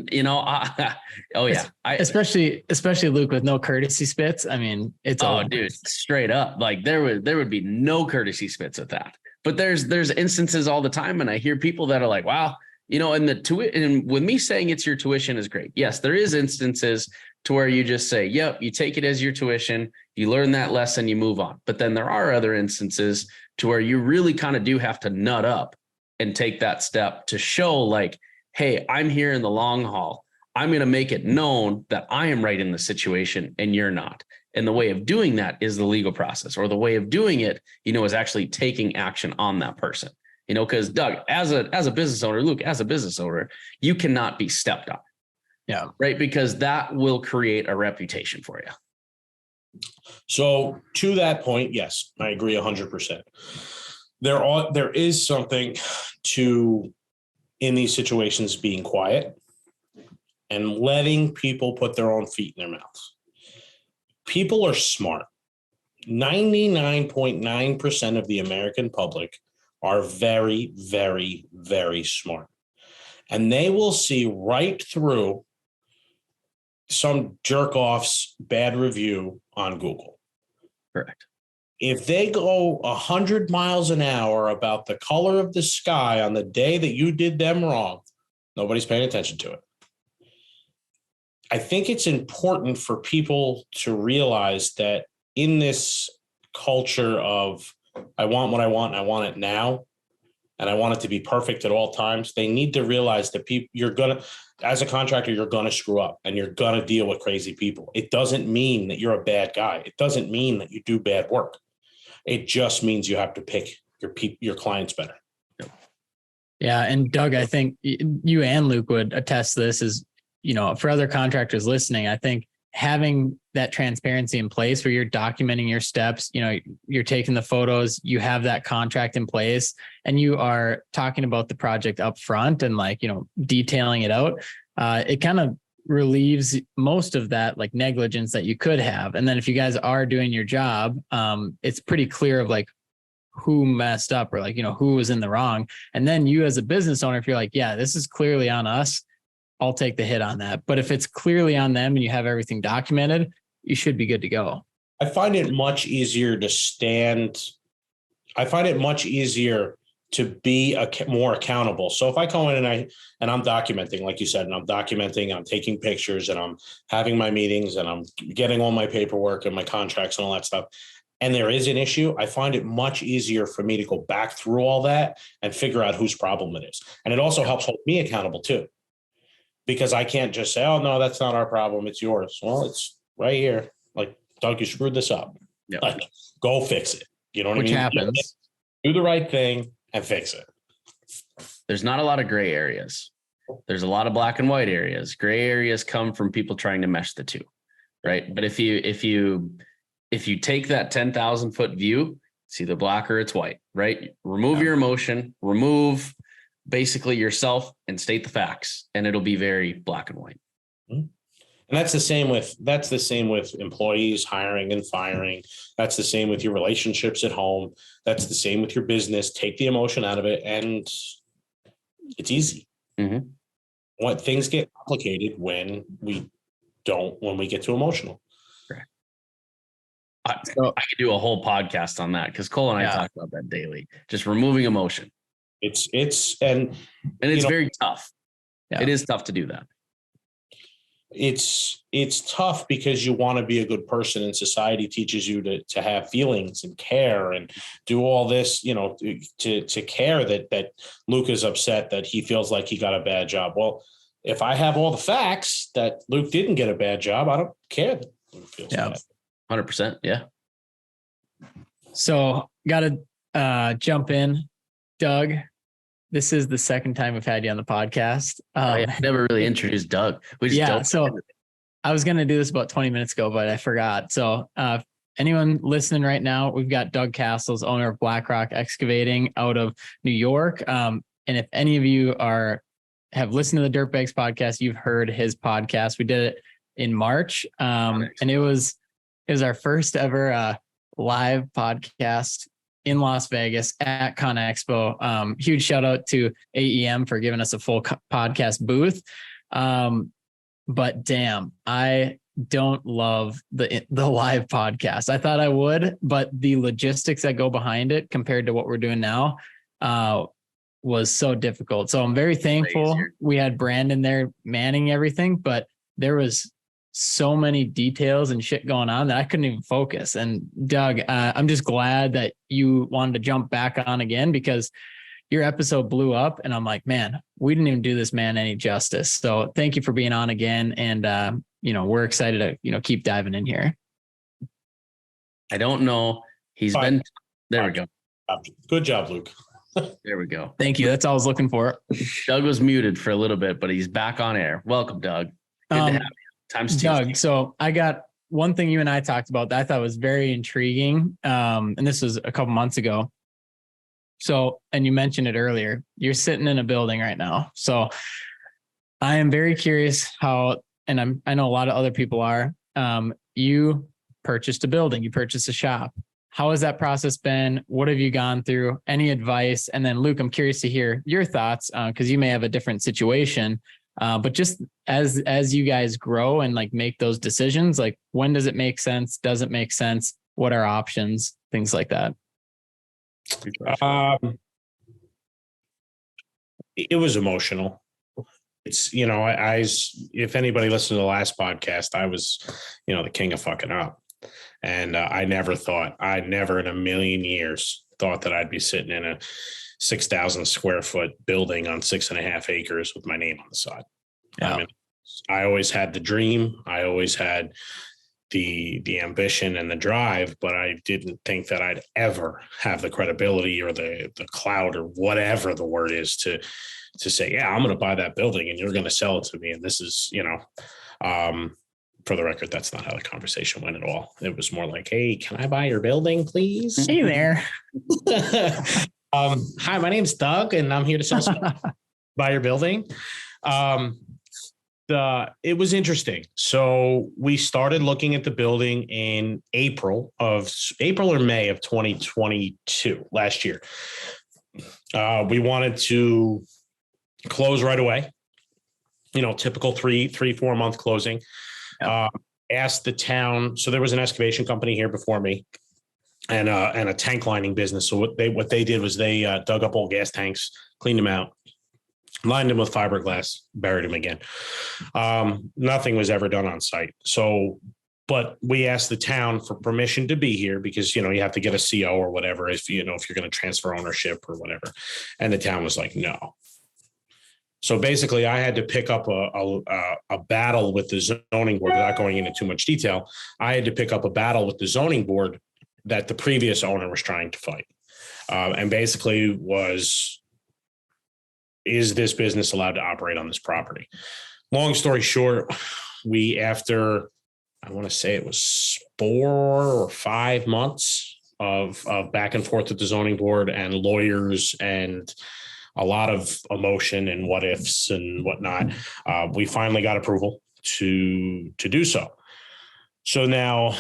Speaker 3: Luke, with no courtesy spits. I mean, it's
Speaker 2: dude, straight up. Like there would be no courtesy spits with that. But there's instances all the time, and I hear people that are like, wow, and with me saying it's your tuition is great. Yes, there is instances to where you just say, yep, you take it as your tuition, you learn that lesson, you move on. But then there are other instances to where you really kind of do have to nut up and take that step to show, like, hey, I'm here in the long haul. I'm going to make it known that I am right in the situation and you're not. And the way of doing that is the legal process, or the way of doing it, is actually taking action on that person. Because Doug, as a business owner, Luke, as a business owner, you cannot be stepped on.
Speaker 1: Yeah.
Speaker 2: Right. Because that will create a reputation for you.
Speaker 1: So to that point, yes, I agree 100%. There is something to, in these situations, being quiet and letting people put their own feet in their mouths. People are smart. 99.9% of the American public are very, very, very smart. And they will see right through some jerk off's bad review on Google.
Speaker 2: Correct.
Speaker 1: If they go 100 miles an hour about the color of the sky on the day that you did them wrong, nobody's paying attention to it. I think it's important for people to realize that in this culture of I want what I want and I want it now, and I want it to be perfect at all times, they need to realize that as a contractor, you're going to screw up and you're going to deal with crazy people. It doesn't mean that you're a bad guy. It doesn't mean that you do bad work. It just means you have to pick your clients better.
Speaker 3: Yeah. And Doug, I think you and Luke would attest to this, is, for other contractors listening, I think having that transparency in place where you're documenting your steps, you're taking the photos, you have that contract in place, and you are talking about the project up front and detailing it out. It kind of relieves most of that negligence that you could have. And then if you guys are doing your job, it's pretty clear of who messed up, or who was in the wrong. And then you as a business owner, if you're like, yeah, this is clearly on us, I'll take the hit on that. But if it's clearly on them and you have everything documented, you should be good to go.
Speaker 1: I find it much easier to be more accountable. So if I go in and I'm documenting, like you said, and I'm taking pictures, and I'm having my meetings, and I'm getting all my paperwork and my contracts and all that stuff, and there is an issue, I find it much easier for me to go back through all that and figure out whose problem it is. And it also helps hold me accountable too, because I can't just say, oh, no, that's not our problem, it's yours. Well, it's right here. Doug, you screwed this up.
Speaker 2: Yep.
Speaker 1: Go fix it. You know what
Speaker 3: Which
Speaker 1: I mean?
Speaker 3: happens.
Speaker 1: Do the right thing and fix it.
Speaker 2: There's not a lot of gray areas. There's a lot of black and white areas. Gray areas come from people trying to mesh the two, right? But if you take that 10,000 foot view It's either black or it's white, right? Remove your emotion, remove basically yourself and state the facts, and it'll be very black and white.
Speaker 1: And that's the same with employees, hiring and firing. That's the same with your relationships at home. That's the same with your business. Take the emotion out of it, and it's easy.
Speaker 2: Mm-hmm.
Speaker 1: What things get complicated when we get too emotional.
Speaker 2: Correct. I could do a whole podcast on that because Cole and I talk about that daily. Just removing emotion.
Speaker 1: It's
Speaker 2: very tough. Yeah. It is tough to do that.
Speaker 1: It's tough because you want to be a good person, and society teaches you to have feelings and care and do all this, to care that Luke is upset that he feels like he got a bad job. Well, if I have all the facts that Luke didn't get a bad job, I don't care that Luke feels bad.
Speaker 2: 100%. Yeah.
Speaker 3: So got to jump in. Doug, this is the second time we've had you on the podcast.
Speaker 2: I never really introduced Doug.
Speaker 3: So I was going to do this about 20 minutes ago, but I forgot. So anyone listening right now, we've got Doug Casscles, owner of Rock Excavating out of New York. And if any of you have listened to the Dirtbags podcast, you've heard his podcast. We did it in March. And it was our first ever live podcast in Las Vegas at Con Expo. Huge shout out to AEM for giving us a full podcast booth. But damn, I don't love the live podcast. I thought I would, but the logistics that go behind it compared to what we're doing now was so difficult. So I'm very thankful we had Brandon there manning everything, but there was so many details and shit going on that I couldn't even focus. And Doug, I'm just glad that you wanted to jump back on again because your episode blew up and I'm like, man, we didn't even do this man any justice. So thank you for being on again. And, we're excited to, keep diving in here.
Speaker 2: I don't know. There we go.
Speaker 1: Good job, Luke.
Speaker 2: There we go.
Speaker 3: Thank you. That's all I was looking for.
Speaker 2: Doug was muted for a little bit, but he's back on air. Welcome, Doug. Good to have you. Times two.
Speaker 3: Doug, so I got one thing you and I talked about that I thought was very intriguing. And this was a couple months ago. So, and you mentioned it earlier, you're sitting in a building right now. So I am very curious how, and I know a lot of other people are, you purchased a building, you purchased a shop. How has that process been? What have you gone through? Any advice? And then Luke, I'm curious to hear your thoughts because you may have a different situation. But just as you guys grow and like make those decisions, like when does it make sense? Does it make sense? What are options? Things like that.
Speaker 1: It was emotional. It's, if anybody listened to the last podcast, I was, the king of fucking up. And I never in a million years thought that I'd be sitting in a 6,000 square foot building on 6.5 acres with my name on the side. Yeah. I mean, I always had the dream. I always had the ambition and the drive, but I didn't think that I'd ever have the credibility or the clout or whatever the word is to say, yeah, I'm going to buy that building and you're going to sell it to me. And this is, for the record, that's not how the conversation went at all. It was more like, hey, can I buy your building, please?
Speaker 3: Hey there.
Speaker 1: Hi, my name's Doug, and I'm here to sell some buy your building. It was interesting. So we started looking at the building in April or May of 2022 last year. We wanted to close right away. Typical 4 month closing. Yeah. Asked the town. So there was an excavation company here before me. And a tank lining business. So what they did was they dug up old gas tanks, cleaned them out, lined them with fiberglass, buried them again. Nothing was ever done on site. So, but we asked the town for permission to be here because, you have to get a CO or whatever if you're going to transfer ownership or whatever. And the town was like, no. So basically I had to pick up a battle with the zoning board without going into too much detail. I had to pick up a battle with the zoning board that the previous owner was trying to fight. And basically is this business allowed to operate on this property? Long story short, after I want to say it was 4 or 5 months of back and forth with the zoning board and lawyers and a lot of emotion and what ifs and whatnot, we finally got approval to do so. So now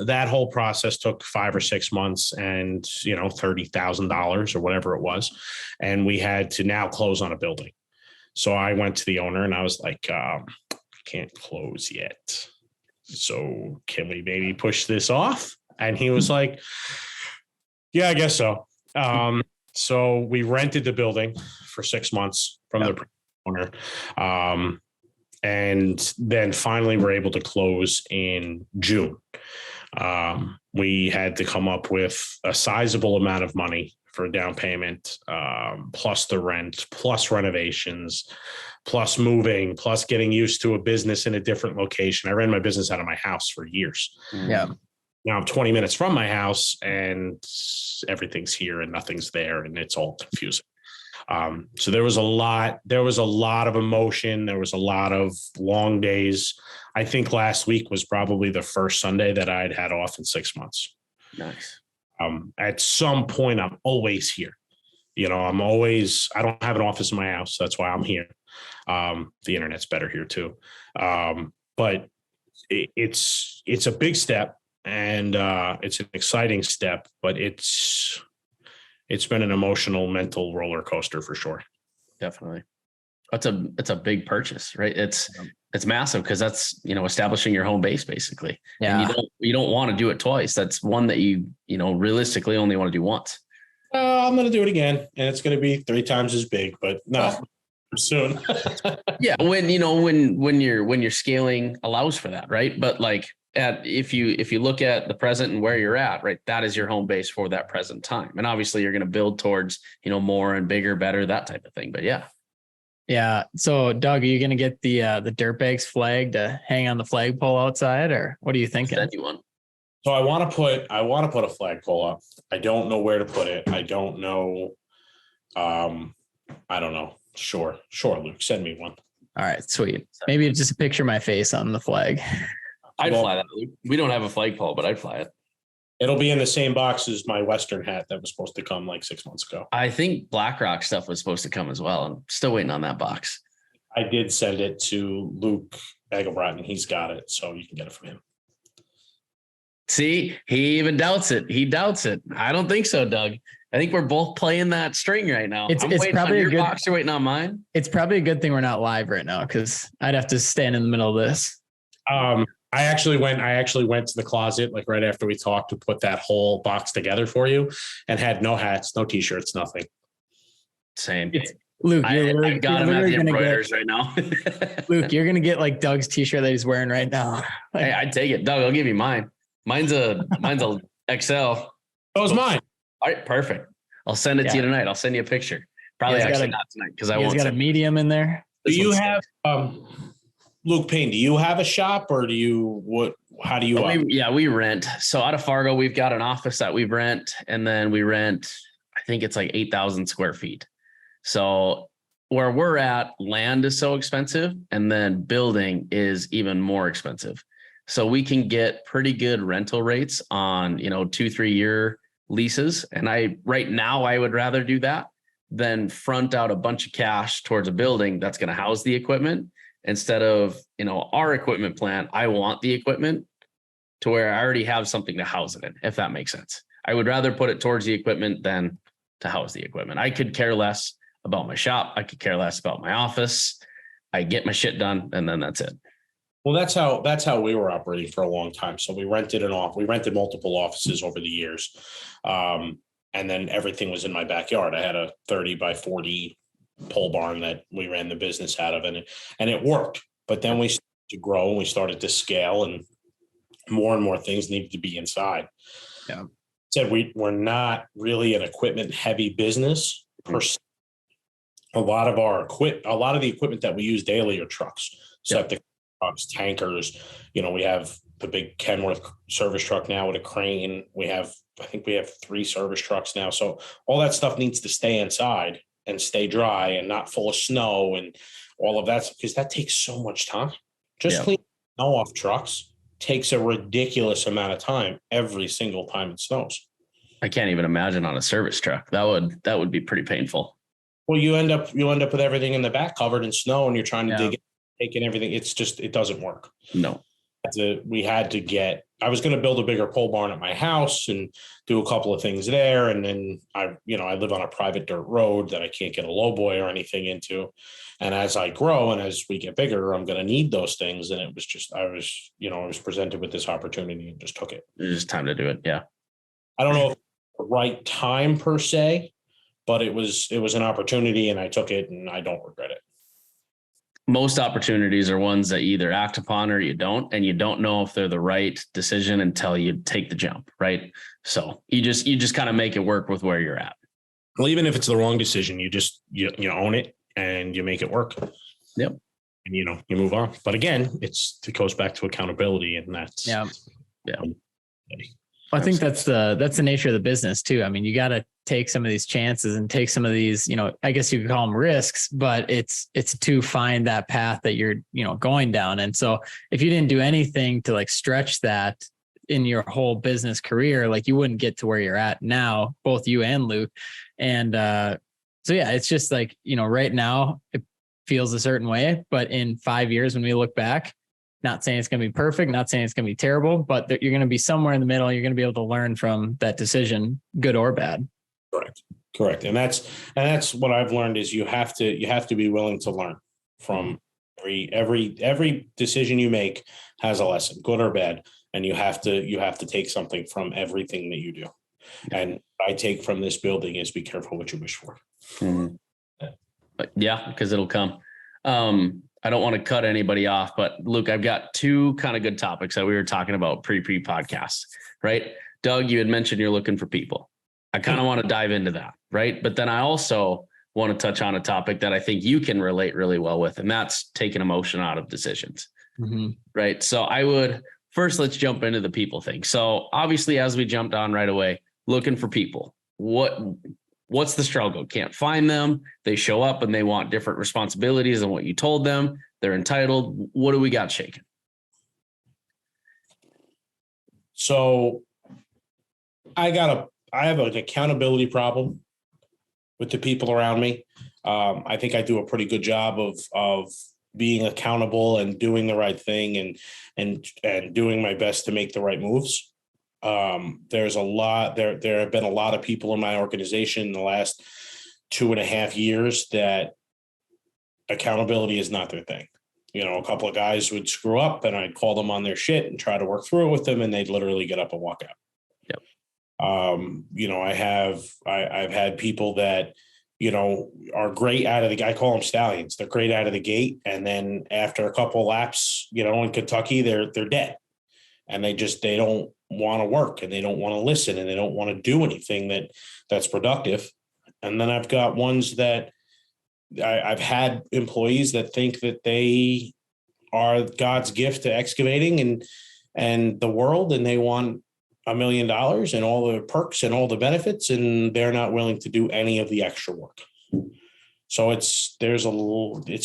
Speaker 1: that whole process took 5 or 6 months and, $30,000 or whatever it was. And we had to now close on a building. So I went to the owner and I was like, can't close yet. So can we maybe push this off? And he was like, yeah, I guess so. So we rented the building for 6 months from the owner. And then finally we're able to close in June. We had to come up with a sizable amount of money for a down payment, plus the rent, plus renovations, plus moving, plus getting used to a business in a different location. I ran my business out of my house for years.
Speaker 3: Yeah.
Speaker 1: Now I'm 20 minutes from my house and everything's here and nothing's there and it's all confusing. So there was a lot of emotion. There was a lot of long days. I think last week was probably the first Sunday that I'd had off in 6 months.
Speaker 2: Nice.
Speaker 1: At some point I'm always here. I don't have an office in my house. That's why I'm here. The internet's better here too. But it's a big step and it's an exciting step, but it's been an emotional, mental roller coaster for sure.
Speaker 2: Definitely. It's a big purchase, right? It's massive because that's, establishing your home base basically.
Speaker 3: Yeah.
Speaker 2: And you don't want to do it twice. That's one that you realistically only want to do once.
Speaker 1: I'm going to do it again and it's going to be 3 times as big, but no, soon.
Speaker 2: Yeah. When you're scaling allows for that. Right. But if you look at the present and where you're at, right, that is your home base for that present time. And obviously you're going to build towards, more and bigger, better, that type of thing. But yeah.
Speaker 3: Yeah. So Doug, are you going to get the dirtbags flag to hang on the flagpole outside, or what are you thinking?
Speaker 2: Send you one.
Speaker 1: So I want to put a flagpole up. I don't know where to put it. I don't know. I don't know. Sure, Luke, send me one.
Speaker 3: All right, sweet. Maybe just picture my face on the flag.
Speaker 2: I'd fly that. We don't have a flagpole, but I'd fly it.
Speaker 1: It'll be in the same box as my Western hat that was supposed to come 6 months ago.
Speaker 2: I think BlackRock stuff was supposed to come as well. I'm still waiting on that box.
Speaker 1: I did send it to Luke Egelbrot and he's got it. So you can get it from him.
Speaker 2: See, he even doubts it. He doubts it. I don't think so, Doug. I think we're both playing that string right now.
Speaker 3: It's probably
Speaker 2: on your box. You're waiting on mine.
Speaker 3: It's probably a good thing we're not live right now because I'd have to stand in the middle of this.
Speaker 1: I actually went to the closet right after we talked to put that whole box together for you and had no hats, no t-shirts, nothing.
Speaker 2: Same.
Speaker 3: Luke,
Speaker 2: I got him at the embroiders right now.
Speaker 3: Luke, you're going to get Doug's t-shirt that he's wearing right now.
Speaker 2: Hey, I'd take it. Doug, I'll give you mine. Mine's a XL.
Speaker 1: So is mine.
Speaker 2: All right, perfect. I'll send it to you tonight. I'll send you a picture. Probably actually not tonight because I won't.
Speaker 3: Got a medium in there.
Speaker 1: Do you have Luke Payne? Do you have a shop or do you How do you?
Speaker 2: We rent. So out of Fargo, we've got an office that we rent, and then we rent. I think it's 8,000 square feet. So where we're at, land is so expensive, and then building is even more expensive. So we can get pretty good rental rates on 2-3 year leases. And right now I would rather do that than front out a bunch of cash towards a building that's going to house the equipment instead of, our equipment plant. I want the equipment to where I already have something to house it in, if that makes sense. I would rather put it towards the equipment than to house the equipment. I could care less about my shop. I could care less about my office. I get my shit done and then that's it.
Speaker 1: Well, that's how we were operating for a long time. So we rented multiple offices over the years. And then everything was in my backyard. I had a 30 by 40 pole barn that we ran the business out of, and it worked. But then we started to grow and we started to scale, and more things needed to be inside.
Speaker 3: Yeah.
Speaker 1: Said we're not really an equipment heavy business per se. A lot of the equipment that we use daily are trucks, septic trucks, tankers. We have the big Kenworth service truck now with a crane. I think we have 3 service trucks now. So all that stuff needs to stay inside and stay dry and not full of snow and all of that, because that takes so much time. Just clean snow off trucks takes a ridiculous amount of time every single time it snows.
Speaker 2: I can't even imagine on a service truck. That would be pretty painful.
Speaker 1: Well, you end up with everything in the back covered in snow, and you're trying to dig it, taking everything. It's just, it doesn't work.
Speaker 2: No.
Speaker 1: I was going to build a bigger pole barn at my house and do a couple of things there. And then I live on a private dirt road that I can't get a lowboy or anything into. And as I grow and as we get bigger, I'm going to need those things. And it was just, I was presented with this opportunity and just took it.
Speaker 2: It's just time to do it. Yeah.
Speaker 1: I don't know if the right time per se, but it was an opportunity and I took it and I don't regret it.
Speaker 2: Most opportunities are ones that you either act upon or you don't, and you don't know if they're the right decision until you take the jump, right? So you just kind of make it work with where you're at.
Speaker 1: Well, even if it's the wrong decision, you just you own it and you make it work.
Speaker 2: Yep.
Speaker 1: And you move on. But again, it goes back to accountability, and that's
Speaker 2: yeah.
Speaker 3: I think that's the nature of the business too. I mean, you got to take some of these chances and take some of these, I guess you could call them risks, but it's to find that path that you're, going down. And so if you didn't do anything to like stretch that in your whole business career, like you wouldn't get to where you're at now, both you and Luke. And so, yeah, it's just like, right now it feels a certain way, but in 5 years, when we look back, not saying it's going to be perfect, not saying it's going to be terrible, but you're going to be somewhere in the middle. You're going to be able to learn from that decision, good or bad.
Speaker 1: Correct. And that's what I've learned is you have to be willing to learn from every decision you make has a lesson, good or bad. And you have to take something from everything that you do. And what I take from this building is be careful what you wish for.
Speaker 2: Mm-hmm. Yeah, because it'll come. I don't want to cut anybody off, but Luke, I've got two kind of good topics that we were talking about pre-podcast, right? Doug, you had mentioned you're looking for people. I kind of want to dive into that, right? But then I also want to touch on a topic that I think you can relate really well with, and that's taking emotion out of decisions, right? So let's jump into the people thing. So obviously, as we jumped on right away, looking for people, what's the struggle? Can't find them. They show up and they want different responsibilities than what you told them. They're entitled. What do we got shaking?
Speaker 1: So I have an accountability problem with the people around me. I think I do a pretty good job of being accountable and doing the right thing and doing my best to make the right moves. There have been a lot of people in my organization in the last 2.5 years that accountability is not their thing. A couple of guys would screw up and I'd call them on their shit and try to work through it with them, and they'd literally get up and walk out.
Speaker 2: Yep.
Speaker 1: I've had people that, are great out of I call them stallions. They're great out of the gate. And then after a couple of laps, in Kentucky, they're dead. And they don't want to work, and they don't want to listen, and they don't want to do anything that's productive. And then I've got ones that I've had employees that think that they are God's gift to excavating and the world, and they want $1 million and all the perks and all the benefits, and they're not willing to do any of the extra work. So it's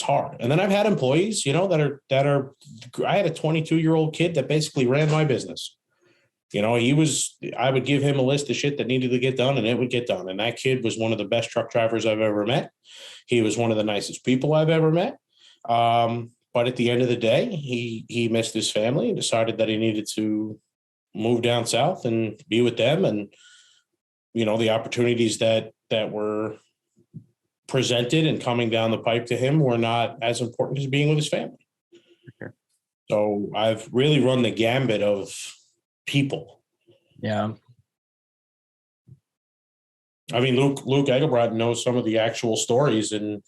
Speaker 1: hard. And then I've had employees, I had a 22-year-old kid that basically ran my business. I would give him a list of shit that needed to get done, and it would get done. And that kid was one of the best truck drivers I've ever met. He was one of the nicest people I've ever met. But at the end of the day, he missed his family and decided that he needed to move down south and be with them. And, the opportunities that were presented and coming down the pipe to him were not as important as being with his family.
Speaker 2: Sure.
Speaker 1: So I've really run the gambit of people.
Speaker 3: Yeah.
Speaker 1: I mean, Luke Egelbrod knows some of the actual stories, and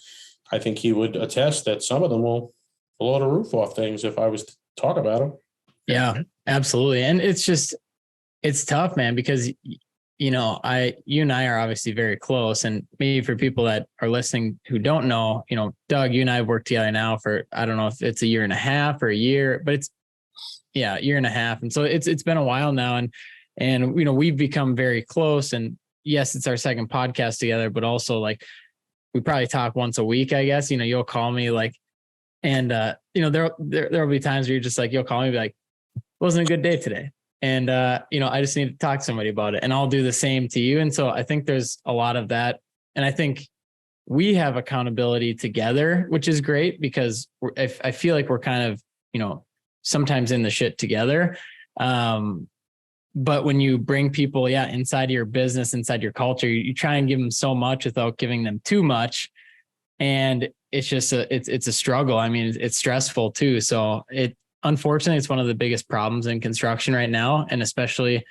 Speaker 1: I think he would attest that some of them will blow the roof off things if I was to talk about them.
Speaker 3: Yeah, absolutely. And it's tough, man, because you and I are obviously very close, and maybe for people that are listening who don't know, Doug, you and I have worked together now for, I don't know if it's 1.5 years or a year, but it's, 1.5 years. And so it's been a while now, and we've become very close, and yes, it's our second podcast together, but also like we probably talk once a week, I guess. You'll call me and there'll be times where you're just like, you'll call me and be like, wasn't a good day today. And, I just need to talk to somebody about it, and I'll do the same to you. And so I think there's a lot of that. And I think we have accountability together, which is great because I feel like we're kind of, sometimes in the shit together. But when you bring people, inside your business, inside your culture, you try and give them so much without giving them too much. And it's just it's a struggle. I mean, it's stressful too. So unfortunately, it's one of the biggest problems in construction right now. And especially,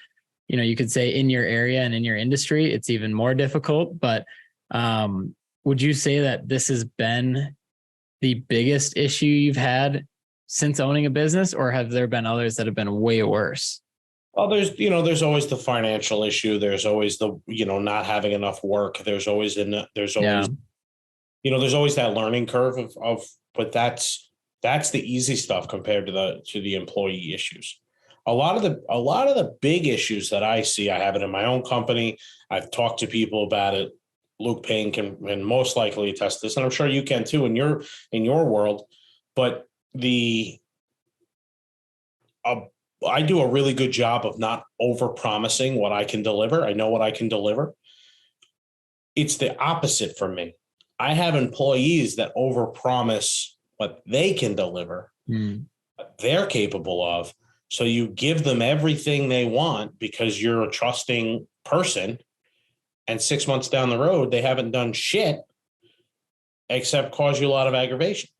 Speaker 3: you could say in your area and in your industry, it's even more difficult. But would you say that this has been the biggest issue you've had since owning a business, or have there been others that have been way worse?
Speaker 1: Well, there's always the financial issue. There's always the, not having enough work. There's always there's always that learning curve but that's the easy stuff compared to the employee issues. A lot of the big issues that I see, I have it in my own company. I've talked to people about it. Luke Payne can most likely attest this, and I'm sure you can too in your world. But I do a really good job of not over-promising what I can deliver. I know what I can deliver. It's the opposite for me. I have employees that over-promise what they can deliver, what they're capable of. So you give them everything they want because you're a trusting person. And 6 months down the road, they haven't done shit except cause you a lot of aggravation.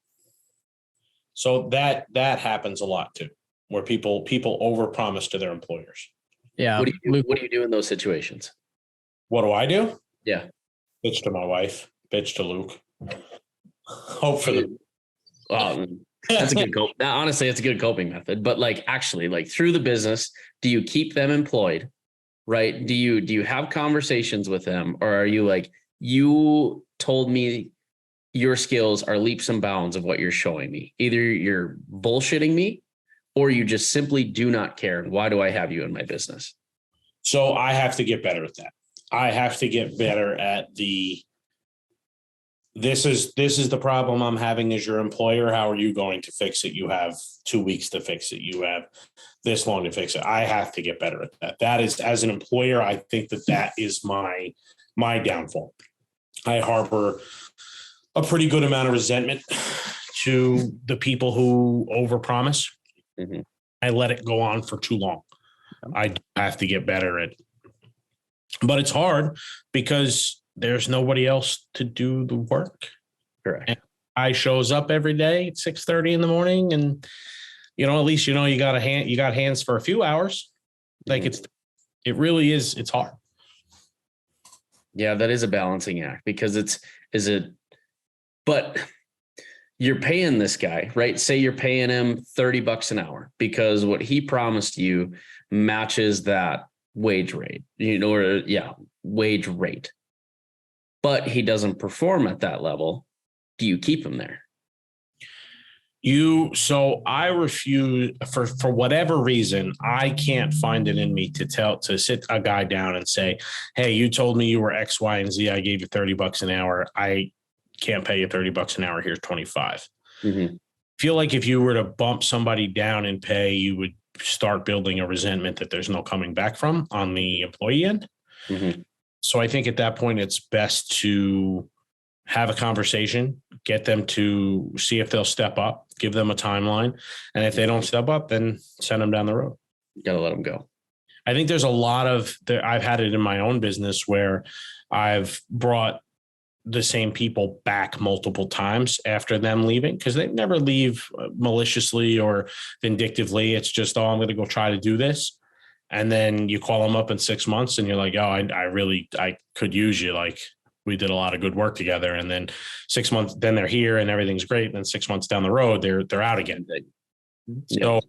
Speaker 1: So that happens a lot too, where people overpromise to their employers.
Speaker 3: Yeah.
Speaker 2: What do you do in those situations?
Speaker 1: What do I do?
Speaker 2: Yeah.
Speaker 1: Bitch to my wife, bitch to Luke. Hope for the.
Speaker 2: That's a good cope. Honestly, it's a good coping method. But actually, through the business, do you keep them employed? Right? Do you have conversations with them, or are you like, you told me your skills are leaps and bounds of what you're showing me? Either you're bullshitting me, or you just simply do not care. Why do I have you in my business?
Speaker 1: So I have to get better at that. I have to get better at this is the problem I'm having as your employer. How are you going to fix it? You have 2 weeks to fix it. You have this long to fix it. I have to get better at that. That is, as an employer, I think that is my downfall. I harbor a pretty good amount of resentment to the people who overpromise.
Speaker 2: Mm-hmm.
Speaker 1: I let it go on for too long. I have to get better at it. But it's hard because there's nobody else to do the work.
Speaker 2: Correct.
Speaker 1: And I shows up every day at 6:30 in the morning, and at least you got hands for a few hours. Like it really is. It's hard.
Speaker 2: Yeah, that is a balancing act because but you're paying this guy, right? Say you're paying him $30 an hour because what he promised you matches that wage rate, wage rate. But he doesn't perform at that level. Do you keep him there?
Speaker 1: So I refuse for whatever reason. I can't find it in me to sit a guy down and say, hey, you told me you were X, Y, and Z. I gave you $30 an hour. I can't pay you $30 an hour. Here's 25. Mm-hmm. Feel like if you were to bump somebody down in pay, you would start building a resentment that there's no coming back from on the employee end. Mm-hmm. So I think at that point, it's best to have a conversation, get them to see if they'll step up, give them a timeline. And if they don't step up, then send them down the road.
Speaker 2: You got to let them go.
Speaker 1: I think there's a lot I've had it in my own business where I've brought the same people back multiple times after them leaving, because they never leave maliciously or vindictively. It's just, I'm going to go try to do this. And then you call them up in 6 months and you're like, oh, I could use you. Like, we did a lot of good work together. And then 6 months, then they're here and everything's great. And then 6 months down the road, they're out again. So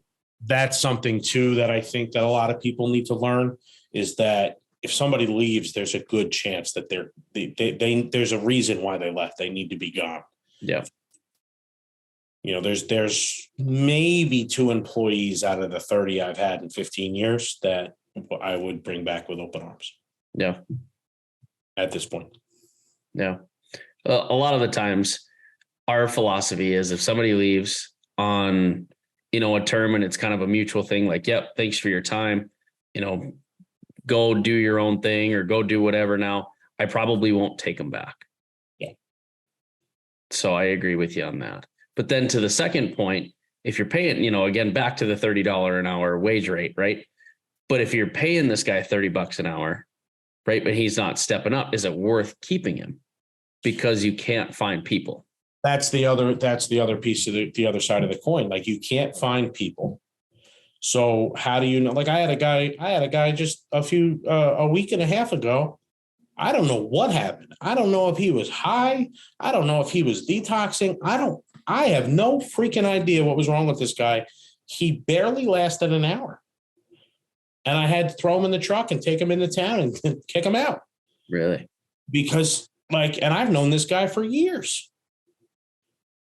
Speaker 1: that's something too, that I think that a lot of people need to learn, is that if somebody leaves, there's a good chance that there's a reason why they left. They need to be gone.
Speaker 2: Yeah.
Speaker 1: There's maybe 2 employees out of the 30 I've had in 15 years that I would bring back with open arms.
Speaker 2: Yeah.
Speaker 1: At this point.
Speaker 2: Yeah. A lot of the times our philosophy is if somebody leaves on, a term and it's kind of a mutual thing, like, yep, thanks for your time. go do your own thing or go do whatever now, I probably won't take them back.
Speaker 1: Yeah.
Speaker 2: So I agree with you on that. But then to the second point, if you're paying, again, back to the $30 an hour wage rate, right? But if you're paying this guy $30 an hour, right, but he's not stepping up, is it worth keeping him? Because you can't find people.
Speaker 1: That's the other piece of the other side of the coin. Like, you can't find people. So how do you know? Like, I had a guy just a week and a half ago. I don't know what happened. I don't know if he was high. I don't know if he was detoxing. I have no freaking idea what was wrong with this guy. He barely lasted an hour. And I had to throw him in the truck and take him into town and kick him out.
Speaker 2: Really?
Speaker 1: Because and I've known this guy for years,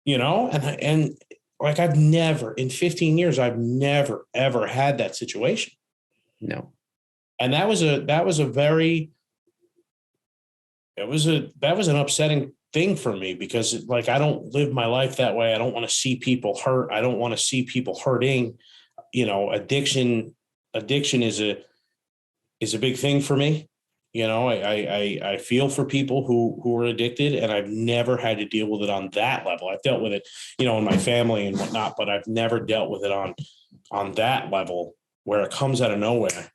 Speaker 1: and like, I've never in 15 years, I've never, ever had that situation.
Speaker 2: No.
Speaker 1: And that was an upsetting thing for me, because like, I don't live my life that way. I don't want to see people hurt. I don't want to see people hurting. Addiction is a big thing for me. I feel for people who are addicted, and I've never had to deal with it on that level. I've dealt with it, in my family and whatnot, but I've never dealt with it on that level where it comes out of nowhere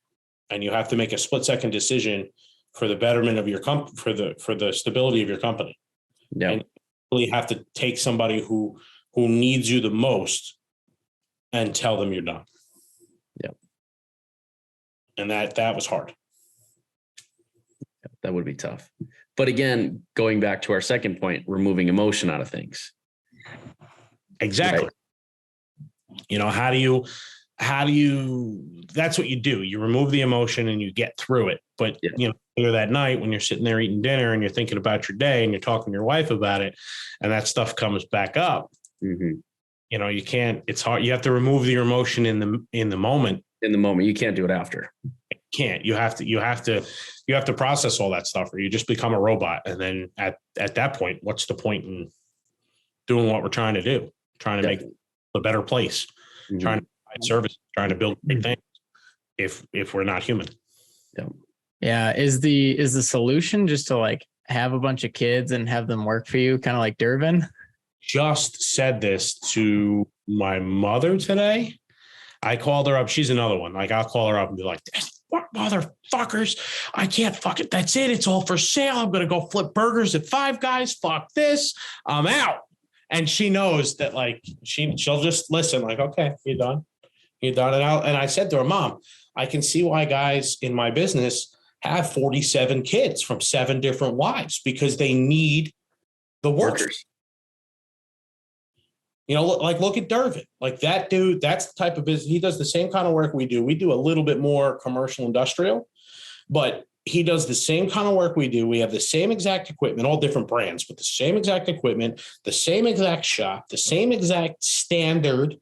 Speaker 1: and you have to make a split-second decision for the betterment of your company, for the stability of your company.
Speaker 2: Yeah.
Speaker 1: And you really have to take somebody who needs you the most and tell them you're done.
Speaker 2: Yeah.
Speaker 1: And that was hard.
Speaker 2: That would be tough. But again, going back to our second point, removing emotion out of things.
Speaker 1: Exactly. Right. How do you, that's what you do. You remove the emotion and you get through it. But, later that night when you're sitting there eating dinner and you're thinking about your day and you're talking to your wife about it, and that stuff comes back up, you can't, it's hard. You have to remove your emotion in the moment.
Speaker 2: In the moment, you can't do it after.
Speaker 1: Can't. You have to process all that stuff, or you just become a robot. And then at that point, what's the point in doing what we're trying to do? Trying to make a better place, trying to provide service, trying to build great things if we're not human.
Speaker 3: Yeah. Is the solution just to like have a bunch of kids and have them work for you, kind of like Durbin?
Speaker 1: Just said this to my mother today. I called her up. She's another one. Like, I'll call her up and be like, what motherfuckers? I can't fuck it. That's it. It's all for sale. I'm going to go flip burgers at Five Guys. Fuck this. I'm out. And she knows that, like, she'll just listen, like, okay, you're done. You're done. And I said to her, Mom, I can see why guys in my business have 47 kids from 7 different wives, because they need the workers. Look at Dervin. Like, that dude, that's the type of business. He does the same kind of work we do. We do a little bit more commercial industrial, but he does the same kind of work we do. We have the same exact equipment, all different brands, but the same exact equipment, the same exact shop, the same exact standard,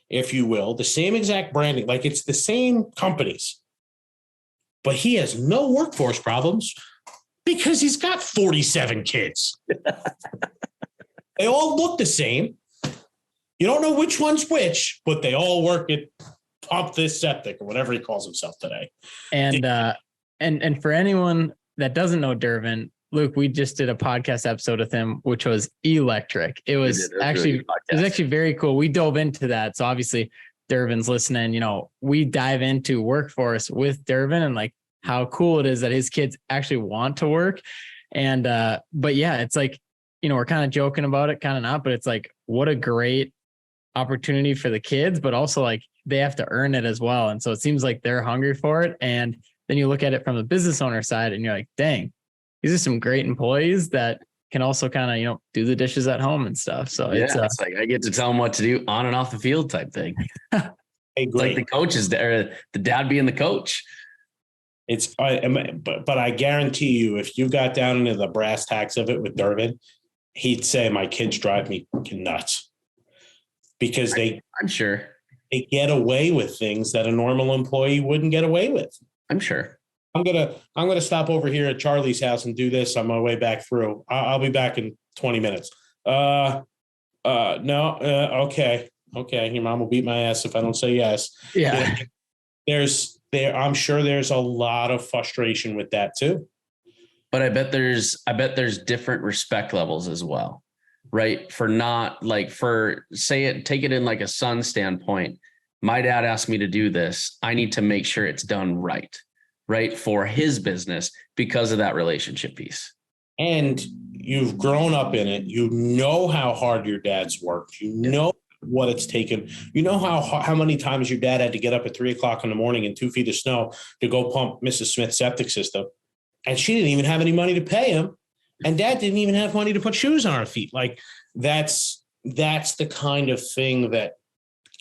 Speaker 1: if you will, the same exact branding. Like, it's the same companies, but he has no workforce problems because he's got 47 kids. They all look the same. You don't know which one's which, but they all work at Pump This Septic or whatever he calls himself today.
Speaker 3: And for anyone that doesn't know Durbin, Luke, we just did a podcast episode with him, which was electric. It was actually very cool. We dove into that. So obviously Durbin's listening, we dive into workforce with Durbin and like how cool it is that his kids actually want to work. And, but yeah, it's like, we're kind of joking about it, kind of not, but it's like, what a great opportunity for the kids, but also like they have to earn it as well. And so it seems like they're hungry for it. And then you look at it from the business owner side and you're like, dang, these are some great employees that can also kind of, do the dishes at home and stuff. So
Speaker 2: it's like, I get to tell them what to do on and off the field type thing. It's like the coaches there, the dad being the coach.
Speaker 1: But I guarantee you, if you got down into the brass tacks of it with Durbin, he'd say my kids drive me nuts because
Speaker 2: I'm sure
Speaker 1: they get away with things that a normal employee wouldn't get away with.
Speaker 2: I'm sure.
Speaker 1: I'm gonna stop over here at Charlie's house and do this on my way back through. I'll be back in 20 minutes. No. Okay. Your mom will beat my ass if I don't say yes.
Speaker 3: Yeah.
Speaker 1: I'm sure there's a lot of frustration with that too.
Speaker 2: But I bet there's different respect levels as well, right? For not like take it in like a son standpoint. My dad asked me to do this. I need to make sure it's done right for his business because of that relationship piece.
Speaker 1: And you've grown up in it. You know how hard your dad's worked. You know what it's taken. You know how many times your dad had to get up at 3:00 in the morning in 2 feet of snow to go pump Mrs. Smith's septic system. And she didn't even have any money to pay him. And dad didn't even have money to put shoes on her feet. Like that's the kind of thing that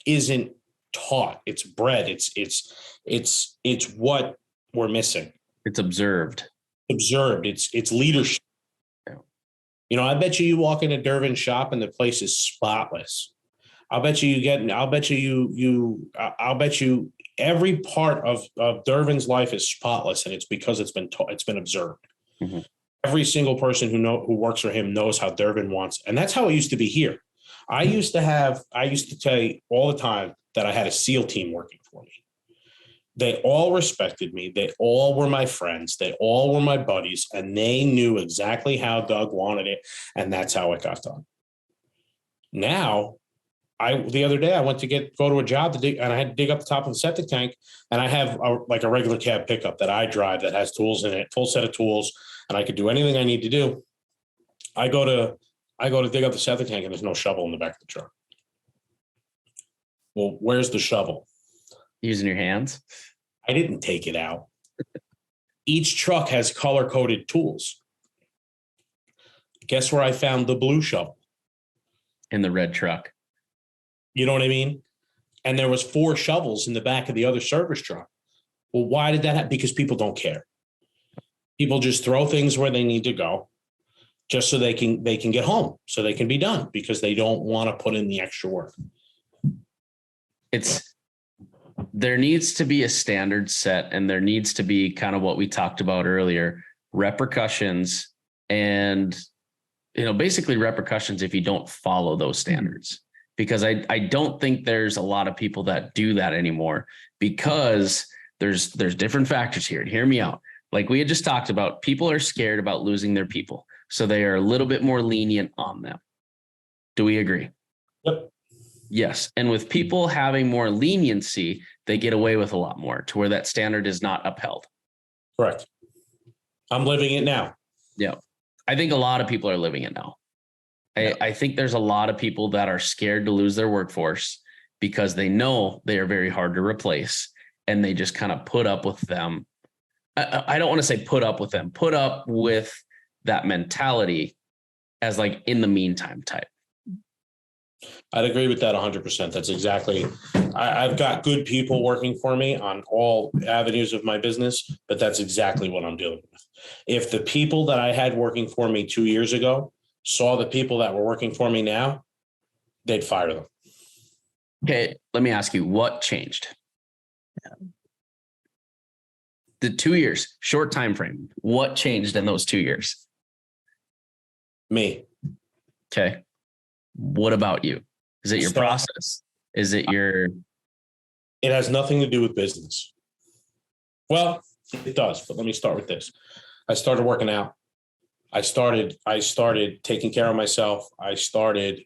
Speaker 1: isn't taught. It's bred. It's what we're missing.
Speaker 2: It's observed.
Speaker 1: It's leadership. Yeah. I bet you walk into Dervin's shop and the place is spotless. I'll bet you every part of Dervin's life is spotless, and it's because it's been observed. Mm-hmm. Every single person who works for him knows how Dervin wants, and that's how it used to be here. I used to tell all the time that I had a SEAL team working for me. They all respected me. They all were my friends. They all were my buddies, and they knew exactly how Doug wanted it, and that's how it got done. Now, the other day I went to go to a job to dig, and I had to dig up the top of the septic tank, and I have a regular cab pickup that I drive that has tools in it, full set of tools, and I could do anything I need to do. I go to dig up the septic tank, and there's no shovel in the back of the truck. Well, where's the shovel?
Speaker 2: Using your hands?
Speaker 1: I didn't take it out. Each truck has color-coded tools. Guess where I found the blue shovel?
Speaker 2: In the red truck.
Speaker 1: You know what I mean? And there was 4 shovels in the back of the other service truck. Well, why did that happen? Because people don't care. People just throw things where they need to go just so they can get home, so they can be done, because they don't want to put in the extra work.
Speaker 2: There needs to be a standard set, and there needs to be kind of what we talked about earlier, repercussions, and basically repercussions if you don't follow those standards. Because I don't think there's a lot of people that do that anymore, because there's different factors here. Hear me out. Like we had just talked about, people are scared about losing their people, so they are a little bit more lenient on them. Do we agree?
Speaker 1: Yep.
Speaker 2: Yes. And with people having more leniency, they get away with a lot more, to where that standard is not upheld.
Speaker 1: Correct. I'm living it now.
Speaker 2: Yeah. I think a lot of people are living it now. I think there's a lot of people that are scared to lose their workforce because they know they are very hard to replace, and they just kind of put up with them. I don't want to say put up with them, put up with that mentality as like in the meantime type.
Speaker 1: I'd agree with that 100%. That's exactly, I've got good people working for me on all avenues of my business, but that's exactly what I'm dealing with. If the people that I had working for me 2 years ago saw the people that were working for me now, they'd fire them.
Speaker 2: Okay, let me ask you, what changed? The 2 years, short time frame. What changed in those 2 years?
Speaker 1: Me.
Speaker 2: Okay. What about you? Is it your process? Is it your...
Speaker 1: It has nothing to do with business. Well, it does, but let me start with this. I started working out. I started taking care of myself. I started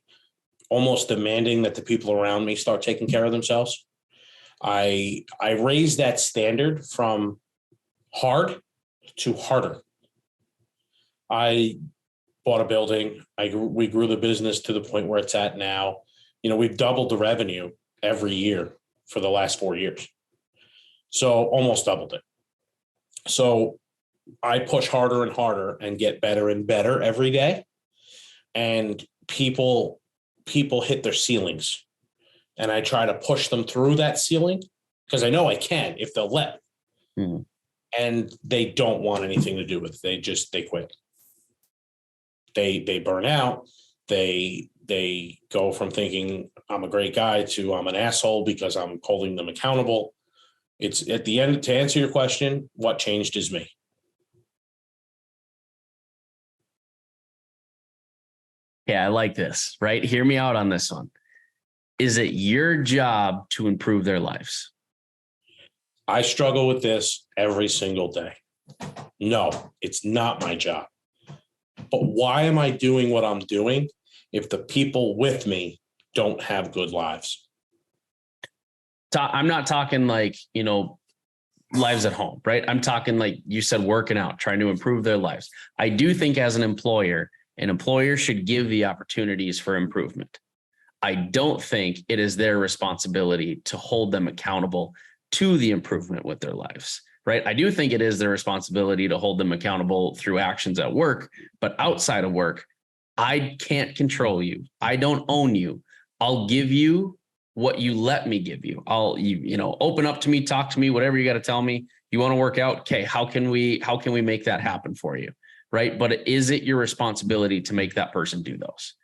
Speaker 1: almost demanding that the people around me start taking care of themselves. I raised that standard from hard to harder. I bought a building. We grew the business to the point where it's at now. We've doubled the revenue every year for the last 4 years. So almost doubled it. So I push harder and harder and get better and better every day. And people hit their ceilings. And I try to push them through that ceiling because I know I can if they'll let me. Mm-hmm. And they don't want anything to do with it. They quit. They burn out. They go from thinking I'm a great guy to I'm an asshole because I'm holding them accountable. It's at the end, to answer your question, what changed is me.
Speaker 2: Yeah, I like this, right? Hear me out on this one. Is it your job to improve their lives?
Speaker 1: I struggle with this every single day. No, it's not my job. But why am I doing what I'm doing if the people with me don't have good lives?
Speaker 2: I'm not talking like, lives at home, right? I'm talking like you said, working out, trying to improve their lives. I do think as an employer should give the opportunities for improvement. I don't think it is their responsibility to hold them accountable to the improvement with their lives, right? I do think it is their responsibility to hold them accountable through actions at work, but outside of work, I can't control you. I don't own you. I'll give you what you let me give you. Open up to me, talk to me, whatever you got to tell me. You want to work out? Okay. How can we make that happen for you? Right. But is it your responsibility to make that person do those?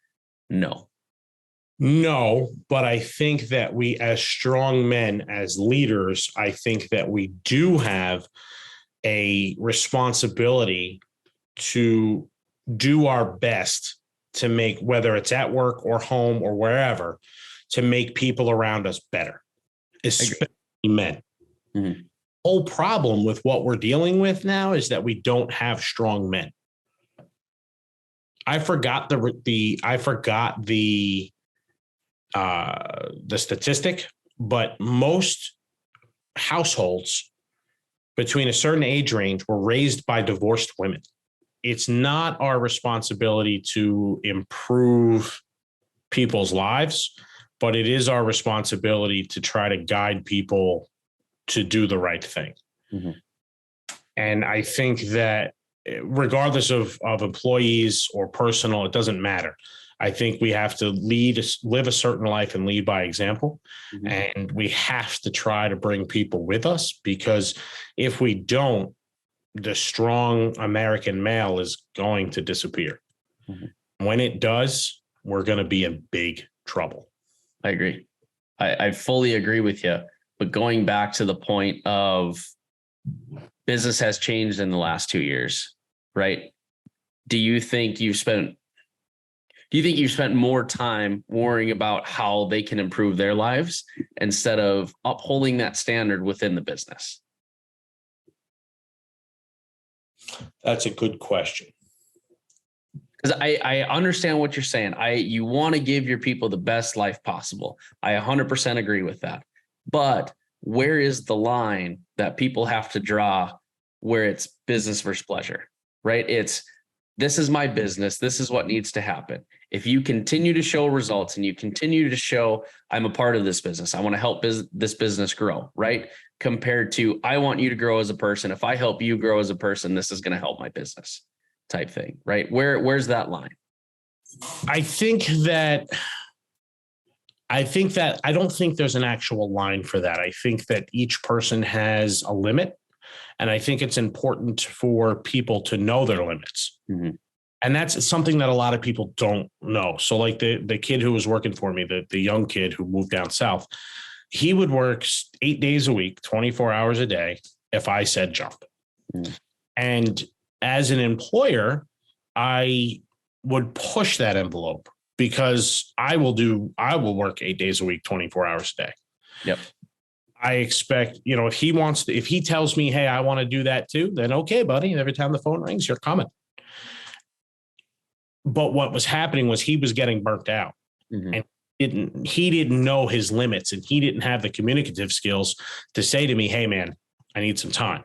Speaker 1: No, but I think that we, as strong men, as leaders, I think that we do have a responsibility to do our best to make, whether it's at work or home or wherever, to make people around us better, especially men. Mm-hmm. Whole problem with what we're dealing with now is that we don't have strong men. I forgot the statistic, but most households between a certain age range were raised by divorced women. It's not our responsibility to improve people's lives, but it is our responsibility to try to guide people to do the right thing. Mm-hmm. And I think that regardless of employees or personal, it doesn't matter. I think we have to live a certain life and lead by example. Mm-hmm. And we have to try to bring people with us, because if we don't, the strong American male is going to disappear. Mm-hmm. When it does, we're going to be in big trouble.
Speaker 2: I agree. I fully agree with you. But going back to the point of business has changed in the last 2 years, right? Do you think you've spent more time worrying about how they can improve their lives instead of upholding that standard within the business?
Speaker 1: That's a good question.
Speaker 2: Because I understand what you're saying. You want to give your people the best life possible. I 100% agree with that. But where is the line that people have to draw where it's business versus pleasure, right? This is my business. This is what needs to happen. If you continue to show results and you continue to show I'm a part of this business, I want to help this business grow, right? Compared to I want you to grow as a person. If I help you grow as a person, this is going to help my business type thing, right? Where's that line?
Speaker 1: I don't think there's an actual line for that. I think that each person has a limit. And I think it's important for people to know their limits. Mm-hmm. And that's something that a lot of people don't know. So like the kid who was working for me, the young kid who moved down south, he would work 8 days a week, 24 hours a day, if I said jump. Mm-hmm. And as an employer, I would push that envelope, because I will work 8 days a week, 24 hours a day.
Speaker 2: Yep.
Speaker 1: I expect, if he tells me, hey, I want to do that too, then okay, buddy. And every time the phone rings, you're coming. But what was happening was he was getting burnt out. Mm-hmm. And he didn't know his limits, and he didn't have the communicative skills to say to me, hey man, I need some time.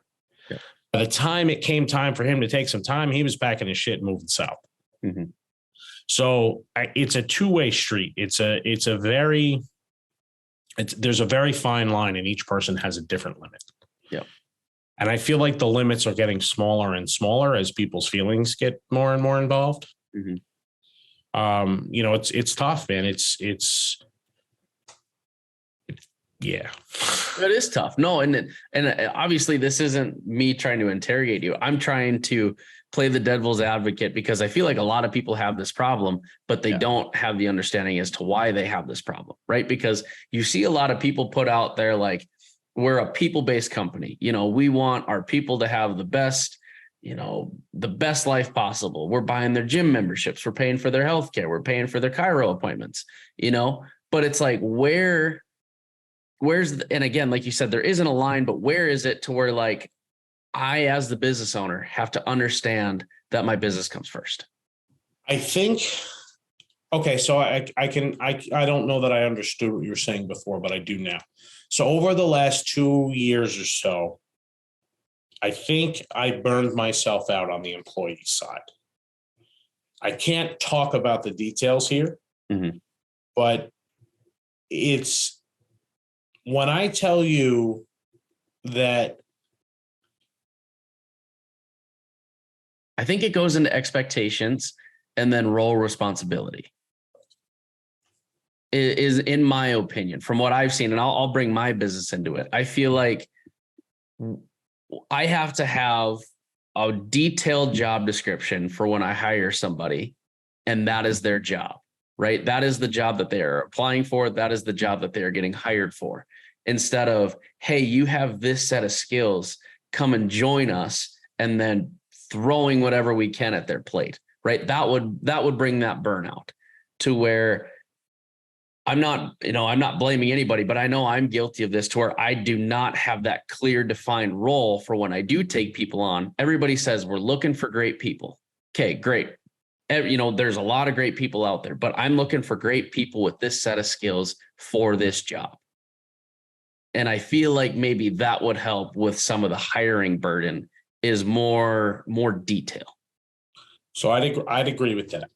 Speaker 1: Yeah. By the time it came time for him to take some time, he was packing his shit and moving south. Mm-hmm. So it's a two-way street. There's a very fine line, and each person has a different limit.
Speaker 2: Yeah.
Speaker 1: And I feel like the limits are getting smaller and smaller as people's feelings get more and more involved. Mm-hmm. It's tough, man. Yeah.
Speaker 2: It is tough. No. And obviously this isn't me trying to interrogate you. I'm trying to play the devil's advocate, because I feel like a lot of people have this problem, but they don't have the understanding as to why they have this problem, right? Because you see a lot of people put out there, like, we're a people-based company. We want our people to have the best life possible. We're buying their gym memberships. We're paying for their healthcare. We're paying for their chiro appointments, but it's like, where and again, like you said, there isn't a line, but where is it to where like I, as the business owner, have to understand that my business comes first?
Speaker 1: I think, okay, so I don't know that I understood what you were saying before, but I do now. So over the last 2 years or so, I think I burned myself out on the employee side. I can't talk about the details here, but it's when I tell you that
Speaker 2: I think it goes into expectations and then role responsibility is in my opinion, from what I've seen, and I'll bring my business into it. I feel like I have to have a detailed job description for when I hire somebody, and that is their job, right? That is the job that they are applying for. That is the job that they are getting hired for. Instead of, hey, you have this set of skills, come and join us, and then throwing whatever we can at their plate, right? That would bring that burnout to where I'm not blaming anybody, but I know I'm guilty of this to where I do not have that clear defined role for when I do take people on. Everybody says we're looking for great people. Okay, great. There's a lot of great people out there, but I'm looking for great people with this set of skills for this job. And I feel like maybe that would help with some of the hiring burden is more detail.
Speaker 1: So I'd agree with that.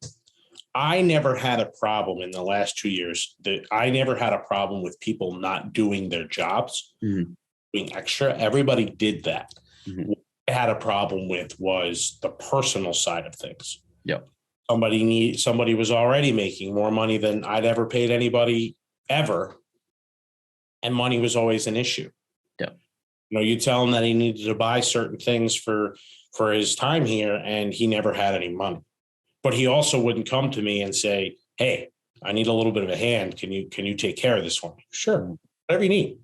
Speaker 1: I never had a problem in the last 2 years. I never had a problem with people not doing their jobs, being extra. Everybody did that. What I had a problem with was the personal side of things.
Speaker 2: Yep.
Speaker 1: Somebody was already making more money than I'd ever paid anybody ever, and money was always an issue.
Speaker 2: Yep.
Speaker 1: You tell him that he needed to buy certain things for his time here, and he never had any money. But he also wouldn't come to me and say, hey, I need a little bit of a hand. Can you take care of this for me? Sure. Whatever you need.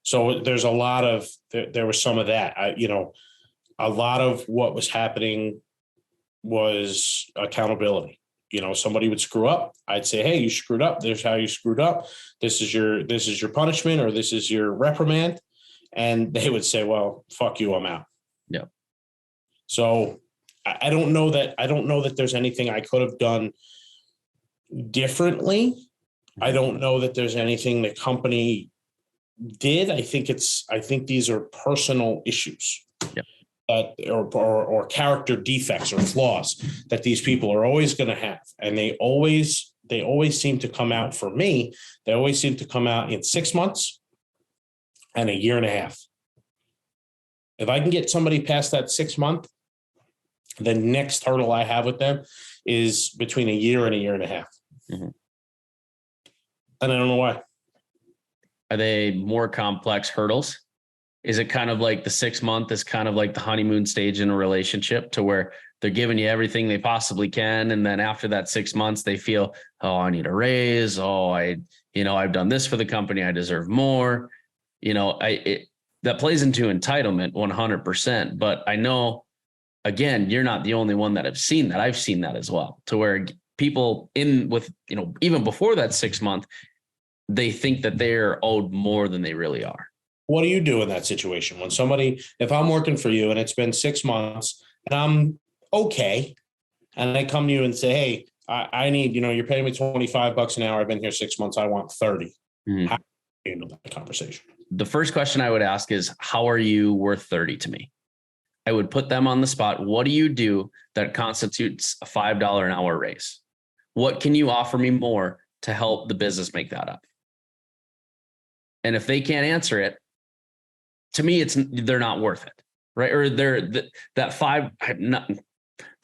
Speaker 1: So there's a lot of, there was some of that. A lot of what was happening was accountability. Somebody would screw up. I'd say, hey, you screwed up. There's how you screwed up. This is your punishment, or this is your reprimand. And they would say, well, fuck you, I'm out.
Speaker 2: Yeah.
Speaker 1: So I don't know that there's anything I could have done differently. I don't know that there's anything the company did. I think these are personal issues.
Speaker 2: Yeah.
Speaker 1: Or character defects or flaws that these people are always going to have. And they always seem to come out, for me, they always seem to come out in 6 months and a year and a half. If I can get somebody past that 6 month, the next hurdle I have with them is between a year and a half. And I don't know why.
Speaker 2: Are they more complex hurdles? Is it kind of like the 6 month is kind of like the honeymoon stage in a relationship, to where they're giving you everything they possibly can, and then after that 6 months, they feel, oh, I need a raise. Oh, I've done this for the company, I deserve more. That plays into entitlement 100%. But I know, again, you're not the only one that have seen that. I've seen that as well, to where people even before that 6 month, they think that they're owed more than they really are.
Speaker 1: What do you do in that situation? If I'm working for you and it's been 6 months and I'm okay, and they come to you and say, hey, I need, you're paying me $25 an hour. I've been here 6 months. I want 30. How do you handle that conversation?
Speaker 2: The first question I would ask is, how are you worth 30 to me? I would put them on the spot. What do you do that constitutes a $5 an hour raise? What can you offer me more to help the business make that up? And if they can't answer it, to me, they're not worth it, right? Or they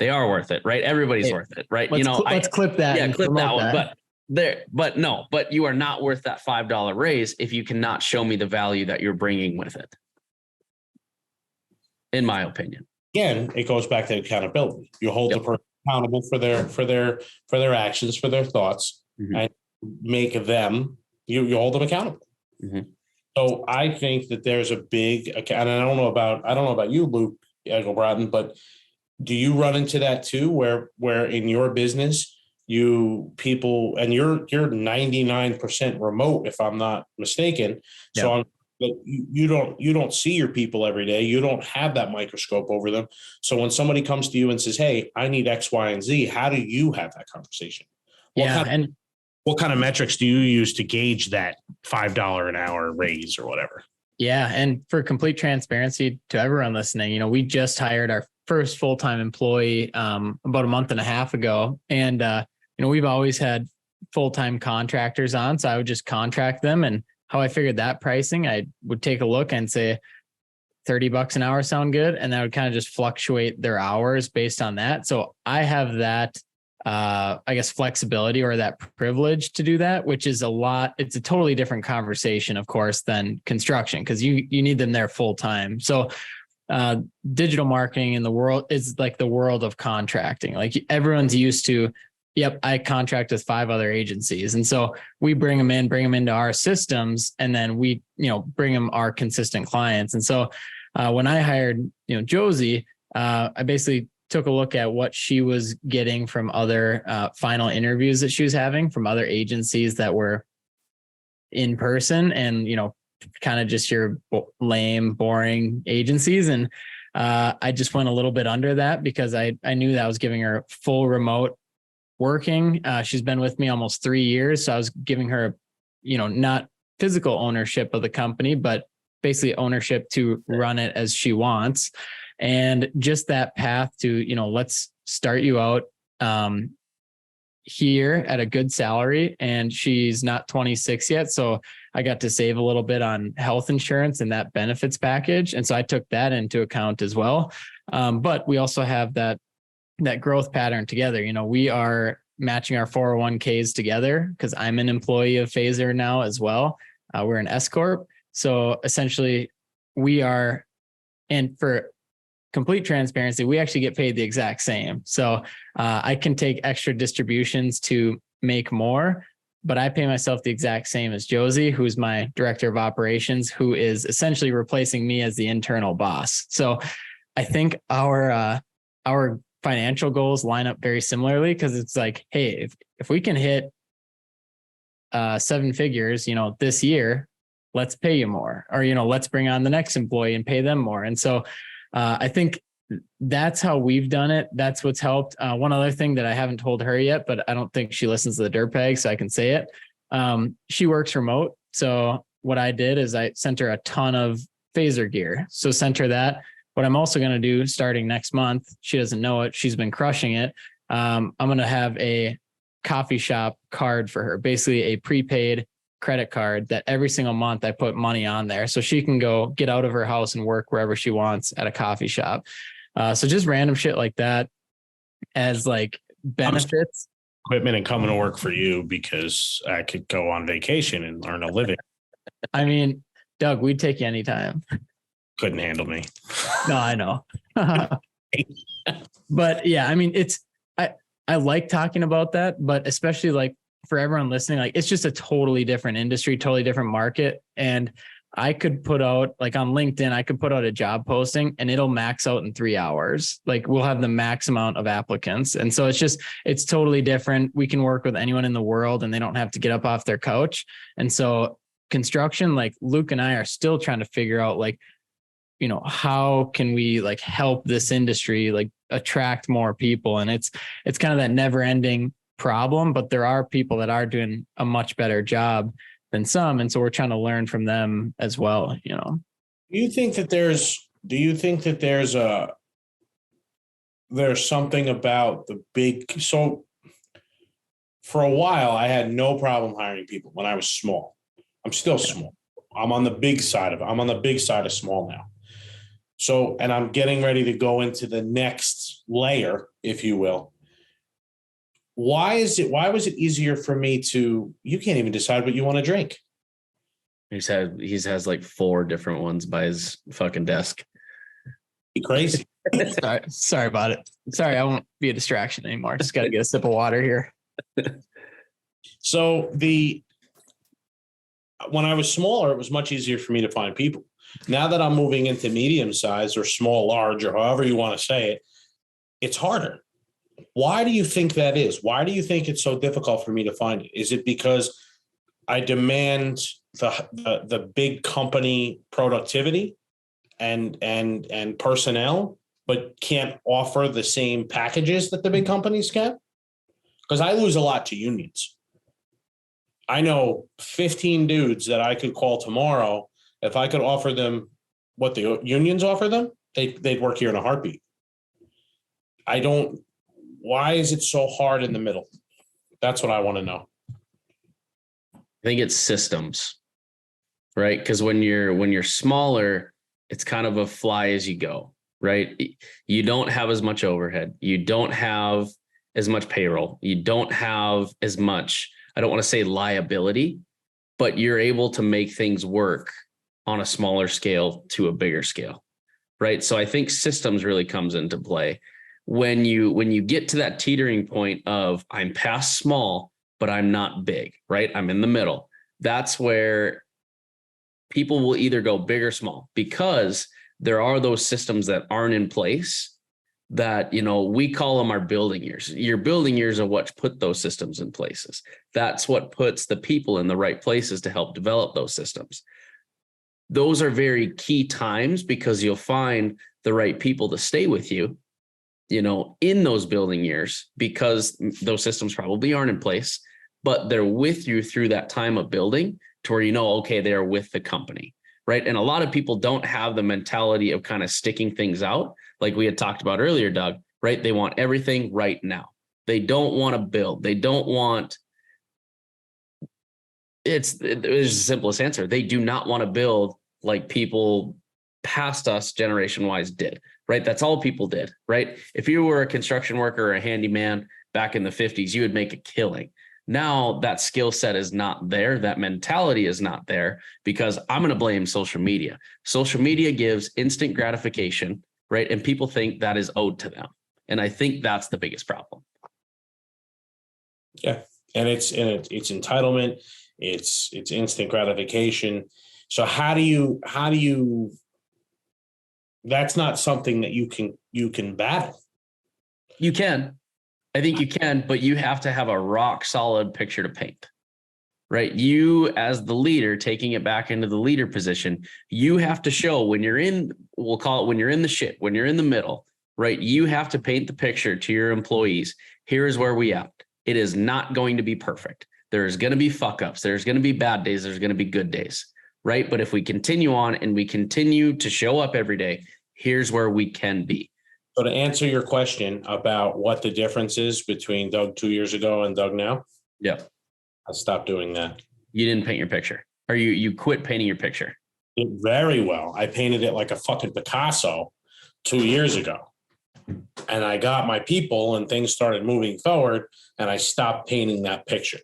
Speaker 2: are worth it, right? Everybody's worth it, right?
Speaker 3: Let's clip that.
Speaker 2: Yeah, clip that one. But you are not worth that $5 raise if you cannot show me the value that you're bringing with it. In my opinion.
Speaker 1: Again, it goes back to accountability. You hold the person accountable for their actions, for their thoughts, and make them, you hold them accountable. So I think that there's a big, and I don't know about you, Luke Egelbraten, but do you run into that too, where in your business people, and you're 99% remote, if I'm not mistaken. So you don't see your people every day. You don't have that microscope over them. So when somebody comes to you and says, "Hey, I need X, Y, and Z," how do you have that conversation? What kind of metrics do you use to gauge that $5 an hour raise or whatever?
Speaker 3: Yeah. And for complete transparency to everyone listening, we just hired our first full-time employee about a month and a half ago. And, we've always had full-time contractors on. So I would just contract them. And how I figured that pricing, I would take a look and say $30 an hour sound good. And that would kind of just fluctuate their hours based on that. So I have that, flexibility or that privilege to do that, which is it's a totally different conversation, of course, than construction, because you need them there full time. So digital marketing in the world is like the world of contracting. Like everyone's used to, yep, I contract with 5 other agencies. And so we bring them into our systems, and then we, bring them our consistent clients. And so when I hired, Josie, I basically took a look at what she was getting from other final interviews that she was having from other agencies that were in person and, kind of just your lame, boring agencies. And I just went a little bit under that because I knew that I was giving her full remote working. She's been with me almost 3 years. So I was giving her, not physical ownership of the company, but basically ownership to run it as she wants. And just that path to, let's start you out here at a good salary. And she's not 26 yet. So I got to save a little bit on health insurance and that benefits package. And so I took that into account as well. But we also have that growth pattern together. We are matching our 401ks together because I'm an employee of Phaser now as well. We're an S Corp. So essentially we are, and for complete transparency, we actually get paid the exact same. So I can take extra distributions to make more, but I pay myself the exact same as Josie, who's my director of operations, who is essentially replacing me as the internal boss. So I think our financial goals line up very similarly, because it's like, hey, if we can hit 7 figures, this year, let's pay you more, or, let's bring on the next employee and pay them more. And so I think that's how we've done it. That's what's helped. One other thing that I haven't told her yet, but I don't think she listens to the Dirtbag, so I can say it. She works remote. So what I did is I sent her a ton of Phaser gear. So sent her that. What I'm also going to do starting next month, she doesn't know it, she's been crushing it. I'm going to have a coffee shop card for her, basically a prepaid credit card that every single month I put money on there so she can go get out of her house and work wherever she wants at a coffee shop. So just random shit like that as like benefits.
Speaker 1: Equipment and coming to work for you because I could go on vacation and earn a living.
Speaker 3: I mean, Doug, we'd take you anytime.
Speaker 1: Couldn't handle me.
Speaker 3: No, I know. But yeah, I mean, I like talking about that, but especially like for everyone listening, like it's just a totally different industry, totally different market. And I could put out, like on LinkedIn, I could put out a job posting and it'll max out in 3 hours. Like we'll have the max amount of applicants. And so it's totally different. We can work with anyone in the world and they don't have to get up off their couch. And so construction, like Luke and I are still trying to figure out like, how can we like help this industry, like attract more people? And it's kind of that never ending problem, but there are people that are doing a much better job than some. And so we're trying to learn from them as well, Do
Speaker 1: you think that there's something about the big, so for a while I had no problem hiring people when I was small. I'm still small. I'm on the big side of small now. So, and I'm getting ready to go into the next layer, if you will. Why was it easier for me you can't even decide what you want to drink.
Speaker 2: He has like 4 different ones by his fucking desk.
Speaker 1: Crazy.
Speaker 3: Sorry about it. Sorry, I won't be a distraction anymore. Just got to get a sip of water here.
Speaker 1: So when I was smaller, it was much easier for me to find people. Now that I'm moving into medium size or small, large, or however you want to say it, it's harder. Why do you think that is? Why do you think it's so difficult for me to find it? Is it because I demand the big company productivity and personnel, but can't offer the same packages that the big companies can? Because I lose a lot to unions. I know 15 dudes that I could call tomorrow. If I could offer them what the unions offer them, they'd work here in a heartbeat. Why is it so hard in the middle? That's what I want to know.
Speaker 2: I think it's systems, right? Because when you're smaller, it's kind of a fly as you go, right? You don't have as much overhead. You don't have as much payroll. You don't have as much, I don't want to say liability, but you're able to make things work on a smaller scale to a bigger scale, right? So I think systems really comes into play. When you get to that teetering point of I'm past small, but I'm not big, right? I'm in the middle. That's where people will either go big or small, because there are those systems that aren't in place that, we call them our building years. Your building years are what put those systems in places. That's what puts the people in the right places to help develop those systems. Those are very key times, because you'll find the right people to stay with you, in those building years, because those systems probably aren't in place, but they're with you through that time of building to where, okay, they're with the company, right? And a lot of people don't have the mentality of kind of sticking things out. Like we had talked about earlier, Doug, right? They want everything right now. They don't want to build. They don't want, it's the simplest answer. They do not want to build like people past us generation wise did, right? That's all people did, right? If you were a construction worker or a handyman back in the 50s, you would make a killing. Now that skill set is not there. That mentality is not there, because I'm going to blame social media. Social media gives instant gratification, right? And people think that is owed to them. And I think that's the biggest problem.
Speaker 1: Yeah. And it's entitlement. It's instant gratification. So how do you, that's not something that you can battle.
Speaker 2: You can. I think you can, but you have to have a rock solid picture to paint, right? You, as the leader, taking it back into the leader position, you have to show when you're in, we'll call it when you're in the shit, when you're in the middle, right? You have to paint the picture to your employees. Here's where we at. It is not going to be perfect. There's going to be fuck ups. There's going to be bad days. There's going to be good days, right? But if we continue on and we continue to show up every day, here's where we can be.
Speaker 1: So to answer your question about what the difference is between Doug 2 years ago and Doug now.
Speaker 2: Yeah.
Speaker 1: I stopped doing that.
Speaker 2: You didn't paint your picture, or you quit painting your picture.
Speaker 1: Very well. I painted it like a fucking Picasso 2 years ago. And I got my people and things started moving forward, and I stopped painting that picture.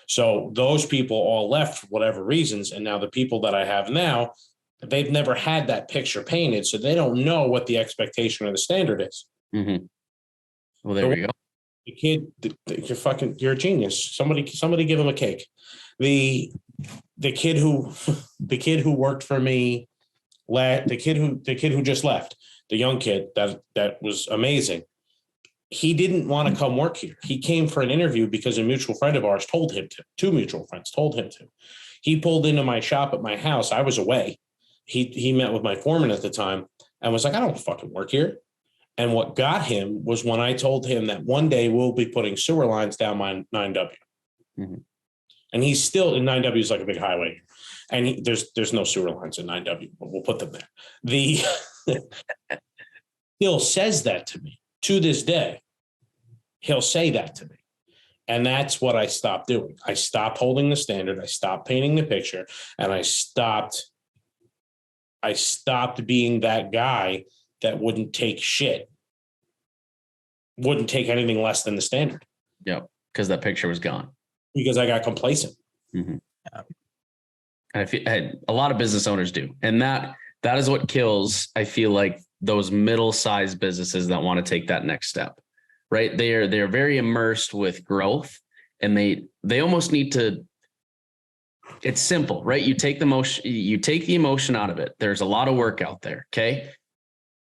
Speaker 1: So those people all left for whatever reasons. And now the people that I have now, they've never had that picture painted. So they don't know what the expectation or the standard is.
Speaker 2: Mm-hmm. Well, there we go.
Speaker 1: The kid, you're a genius. Somebody give him a cake. The kid who worked for me, the kid who just left, the young kid that was amazing. He didn't want to come work here. He came for an interview because a mutual friend of ours told him to. Two mutual friends told him to. He pulled into my shop at my house. I was away. He met with my foreman at the time and was like, I don't fucking work here. And what got him was when I told him that one day we'll be putting sewer lines down my 9W. Mm-hmm. And he's still in 9W is like a big highway. And there's no sewer lines in 9W, but we'll put them there. He'll says that to me to this day. He'll say that to me. And that's what I stopped doing. I stopped holding the standard. I stopped painting the picture, and I stopped being that guy that wouldn't take shit, wouldn't take anything less than the standard.
Speaker 2: Yeah, because that picture was gone.
Speaker 1: Because I got complacent.
Speaker 2: Mm-hmm. I feel a lot of business owners do, and that is what kills. I feel like those middle-sized businesses that want to take that next step, right? They're very immersed with growth, and they almost need to. It's simple, right? You take the emotion out of it. There's a lot of work out there. Okay.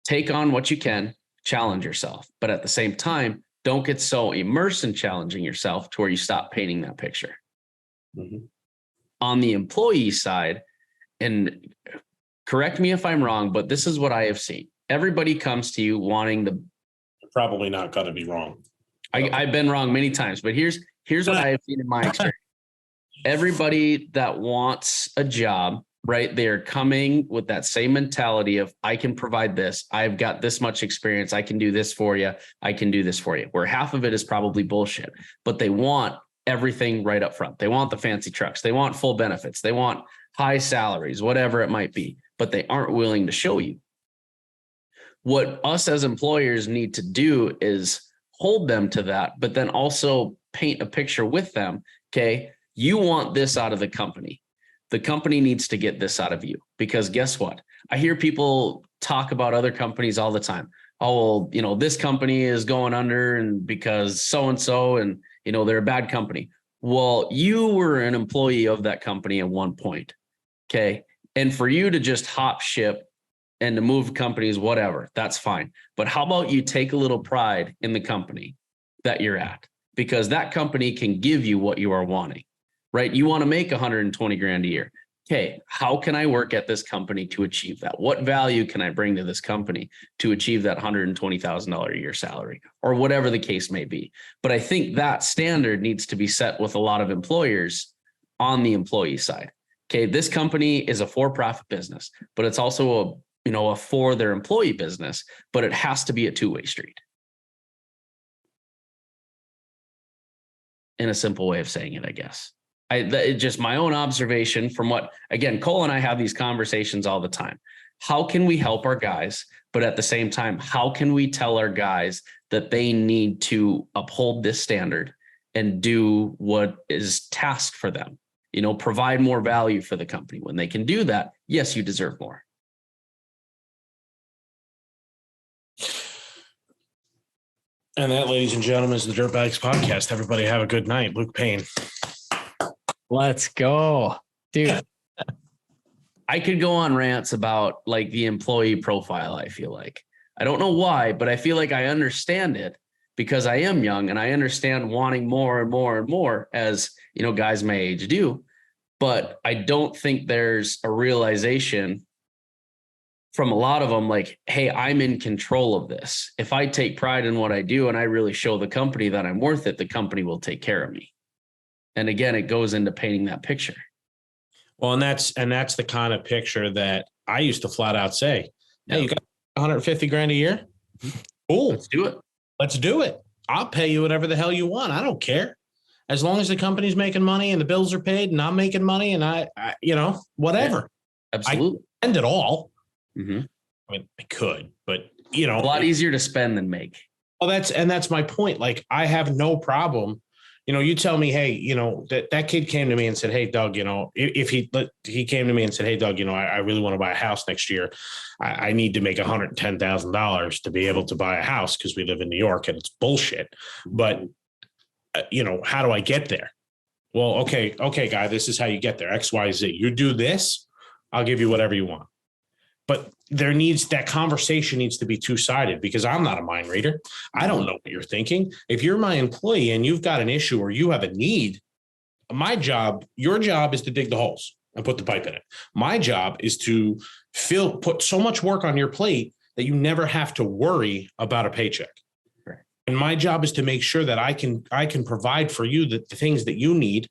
Speaker 2: Take on what you can, challenge yourself, but at the same time, don't get so immersed in challenging yourself to where you stop painting that picture. Mm-hmm. On the employee side, and correct me if I'm wrong, but this is what I have seen. Everybody comes to you wanting the.
Speaker 1: Probably not going to be wrong.
Speaker 2: I've been wrong many times, but here's what I have seen in my experience. Everybody that wants a job, right? They're coming with that same mentality of, I can provide this. I've got this much experience. I can do this for you. I can do this for you. Where half of it is probably bullshit, but they want everything right up front. They want the fancy trucks. They want full benefits. They want high salaries, whatever it might be, but they aren't willing to show you. What us as employers need to do is hold them to that, but then also paint a picture with them. Okay. You want this out of the company. The company needs to get this out of you, because guess what? I hear people talk about other companies all the time. Oh, well, this company is going under and because so-and-so, and they're a bad company. Well, you were an employee of that company at one point. Okay. And for you to just hop ship and to move companies, whatever, that's fine. But how about you take a little pride in the company that you're at? Because that company can give you what you are wanting, right? You want to make 120 grand a year. Okay, how can I work at this company to achieve that? What value can I bring to this company to achieve that $120,000 a year salary, or whatever the case may be? But I think that standard needs to be set with a lot of employers on the employee side. Okay, this company is a for-profit business, but it's also a for their employee business, but it has to be a two-way street. In a simple way of saying it, I guess. It's just my own observation from what, again, Cole and I have these conversations all the time. How can we help our guys? But at the same time, how can we tell our guys that they need to uphold this standard and do what is tasked for them? Provide more value for the company. When they can do that, yes, you deserve more.
Speaker 1: And that, ladies and gentlemen, is the Dirtbags Podcast. Everybody have a good night. Luke Payne.
Speaker 3: Let's go, dude.
Speaker 2: I could go on rants about like the employee profile. I feel like, I don't know why, but I feel like I understand it because I am young and I understand wanting more and more and more, as guys my age do. But I don't think there's a realization from a lot of them, like, hey, I'm in control of this. If I take pride in what I do and I really show the company that I'm worth it, the company will take care of me. And again, it goes into painting that picture.
Speaker 1: Well, and that's the kind of picture that I used to flat out say, hey, you got 150 grand a year? Cool.
Speaker 2: Let's do it.
Speaker 1: Let's do it. I'll pay you whatever the hell you want. I don't care. As long as the company's making money and the bills are paid and I'm making money and I whatever.
Speaker 2: Yeah, absolutely.
Speaker 1: I spend it all.
Speaker 2: Mm-hmm.
Speaker 1: I mean, I could, but
Speaker 2: a lot easier to spend than make.
Speaker 1: Well, that's my point. Like, I have no problem. You tell me, hey, that kid came to me and said, hey, Doug, if he came to me and said, hey, Doug, I really want to buy a house next year. I need to make $110,000 to be able to buy a house because we live in New York and it's bullshit. But, how do I get there? Well, okay, guy, this is how you get there. X, Y, Z. You do this, I'll give you whatever you want. But that conversation needs to be two-sided, because I'm not a mind reader. I don't know what you're thinking. If you're my employee and you've got an issue or you have a need, your job is to dig the holes and put the pipe in it. My job is to put so much work on your plate that you never have to worry about a paycheck.
Speaker 2: Right.
Speaker 1: And my job is to make sure that I can provide for you the things that you need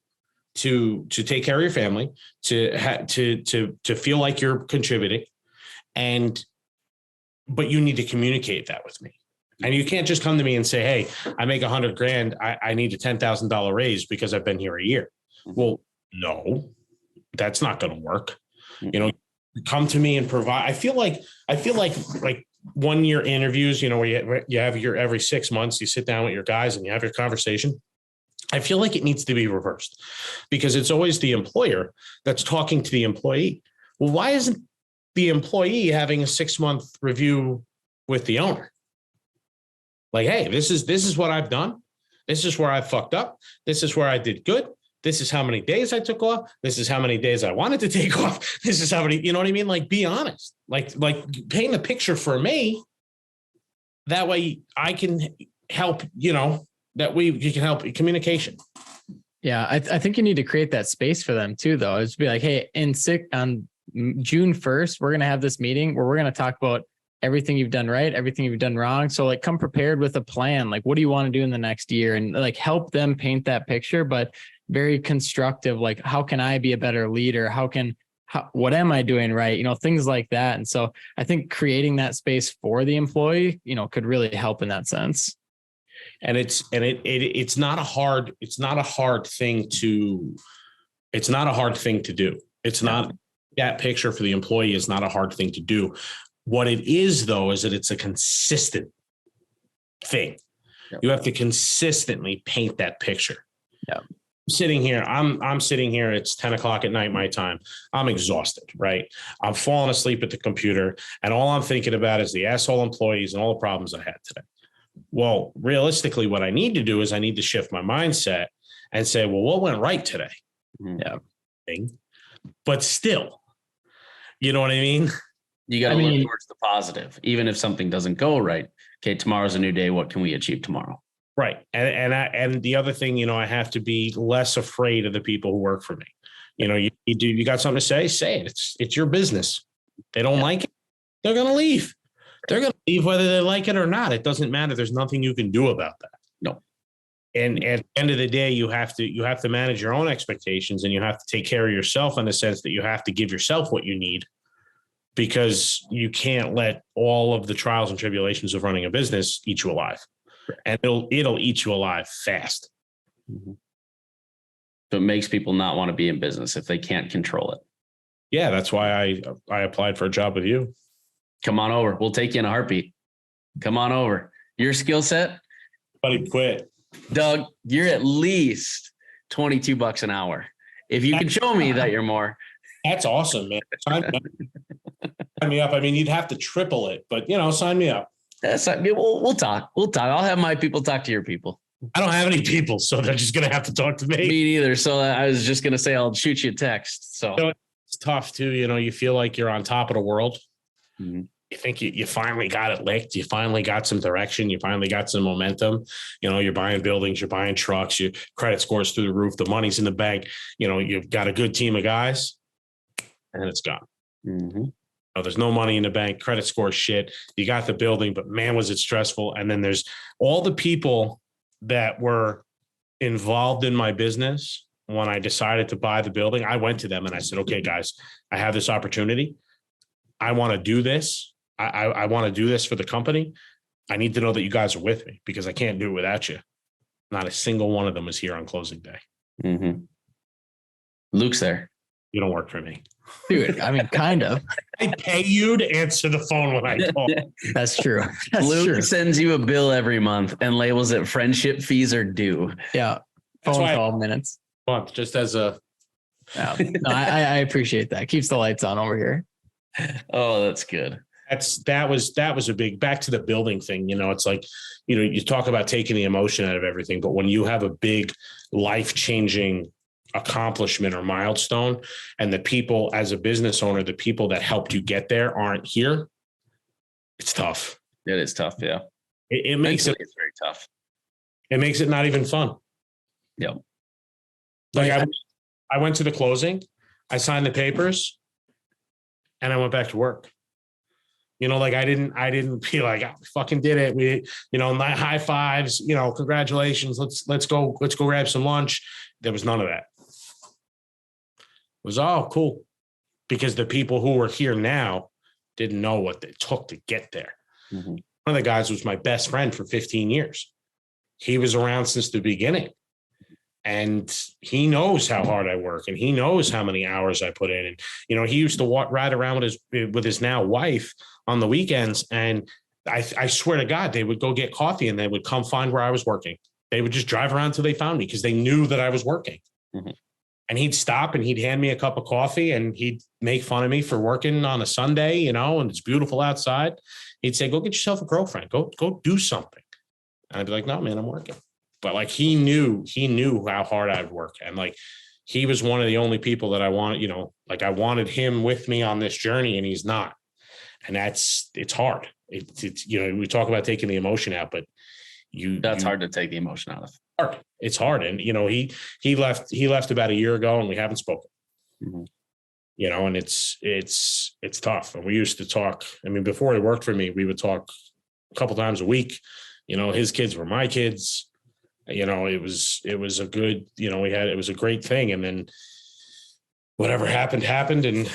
Speaker 1: to take care of your family, to feel like you're contributing. But you need to communicate that with me. And you can't just come to me and say, hey, I make 100 grand. I need a $10,000 raise because I've been here a year. Well, no, that's not going to work. Come to me and provide. I feel like 1 year interviews, where you have your every 6 months, you sit down with your guys and you have your conversation. I feel like it needs to be reversed, because it's always the employer that's talking to the employee. Well, why isn't the employee having a 6-month review with the owner? Like, hey, this is what I've done. This is where I fucked up. This is where I did good. This is how many days I took off. This is how many days I wanted to take off. This is how many, you know what I mean? Like, be honest, like paint a picture for me. That way I can help, that you can help communication.
Speaker 3: Yeah. I think you need to create that space for them too, though. It's be like, hey, on June 1st, we're going to have this meeting where we're going to talk about everything you've done right, everything you've done wrong. So like come prepared with a plan. Like, what do you want to do in the next year? And like help them paint that picture, but very constructive. Like, how can I be a better leader? What am I doing right? Things like that. And so I think creating that space for the employee, could really help in that sense.
Speaker 1: And it's not a hard thing to do. It's not, that picture for the employee is not a hard thing to do. What it is, though, is that it's a consistent thing. Yep. You have to consistently paint that picture.
Speaker 3: Yeah.
Speaker 1: Sitting here, I'm sitting here. It's 10 o'clock at night, my time. I'm exhausted, right? I'm falling asleep at the computer, and all I'm thinking about is the asshole employees and all the problems I had today. Well, realistically, what I need to do is I need to shift my mindset and say, well, what went right today?
Speaker 3: Yeah.
Speaker 1: But still, you know what I mean?
Speaker 2: You got to look towards the positive, even if something doesn't go right. Okay, tomorrow's a new day. What can we achieve tomorrow?
Speaker 1: Right. And the other thing, I have to be less afraid of the people who work for me. You got something to say it. It's your business. They don't like it, they're going to leave. They're going to leave whether they like it or not. It doesn't matter. There's nothing you can do about that.
Speaker 2: No.
Speaker 1: And at the end of the day, you have to manage your own expectations, and you have to take care of yourself in the sense that you have to give yourself what you need, because you can't let all of the trials and tribulations of running a business eat you alive. And it'll eat you alive fast.
Speaker 2: Mm-hmm. So it makes people not want to be in business if they can't control it.
Speaker 1: Yeah, that's why I applied for a job with you.
Speaker 2: Come on over. We'll take you in a heartbeat. Come on over. Your skill set?
Speaker 1: Buddy, quit.
Speaker 2: Doug, you're at least $22 an hour. If you can show me that you're more.
Speaker 1: That's awesome, man. Sign me up. I mean, you'd have to triple it, but sign me up.
Speaker 2: We'll talk. I'll have my people talk to your people.
Speaker 1: I don't have any people, so they're just going to have to talk to me.
Speaker 2: Me neither. So I was just going to say, I'll shoot you a text. So
Speaker 1: it's tough too. You feel like you're on top of the world.
Speaker 2: Mm-hmm.
Speaker 1: You think you finally got it licked. You finally got some direction. You finally got some momentum. You're buying buildings, you're buying trucks, your credit scores through the roof. The money's in the bank. You've got a good team of guys, and it's gone.
Speaker 2: Mm-hmm.
Speaker 1: There's no money in the bank. Credit score shit. You got the building, but man, was it stressful. And then there's all the people that were involved in my business. When I decided to buy the building, I went to them and I said, okay, guys, I have this opportunity. I want to do this. I want to do this for the company. I need to know that you guys are with me, because I can't do it without you. Not a single one of them is here on closing day.
Speaker 2: Mm-hmm. Luke's there.
Speaker 1: You don't work for me.
Speaker 3: Dude, I mean, kind of.
Speaker 1: I pay you to answer the phone when I call.
Speaker 3: That's true.
Speaker 2: Luke sends you a bill every month and labels it friendship fees are due.
Speaker 3: Yeah. Phone call minutes.
Speaker 1: Month, just as a.
Speaker 3: Yeah. No, I appreciate that. Keeps the lights on over here.
Speaker 2: Oh, that's good.
Speaker 1: That was a big, back to the building thing. It's like, you talk about taking the emotion out of everything, but when you have a big life-changing accomplishment or milestone, and the people, as a business owner, the people that helped you get there aren't here, it's tough.
Speaker 2: It is tough. Yeah.
Speaker 1: It makes it's
Speaker 2: very tough.
Speaker 1: It makes it not even fun.
Speaker 2: Yep.
Speaker 1: Like I went to the closing, I signed the papers, and I went back to work. I didn't be like, oh, we fucking did it. We, high fives, congratulations. Let's go grab some lunch. There was none of that. It was all cool, because the people who were here now didn't know what it took to get there.
Speaker 2: Mm-hmm.
Speaker 1: One of the guys was my best friend for 15 years. He was around since the beginning, and he knows how hard I work, and he knows how many hours I put in. And, he used to ride around with his now wife on the weekends. And I swear to God, they would go get coffee and they would come find where I was working. They would just drive around till they found me, because they knew that I was working.
Speaker 2: Mm-hmm.
Speaker 1: And he'd stop and he'd hand me a cup of coffee, and he'd make fun of me for working on a Sunday, and it's beautiful outside. He'd say, go get yourself a girlfriend, go do something. And I'd be like, no, man, I'm working. But like, he knew how hard I'd work. And like, he was one of the only people that I wanted, I wanted him with me on this journey, and he's not. And it's hard. It's we talk about taking the emotion out, but
Speaker 2: That's hard to take the emotion out of.
Speaker 1: It's hard. And, he left about a year ago and we haven't spoken, and it's tough. And we used to talk. I mean, before he worked for me, we would talk a couple times a week. His kids were my kids. It was a good, it was a great thing. And then whatever happened. And,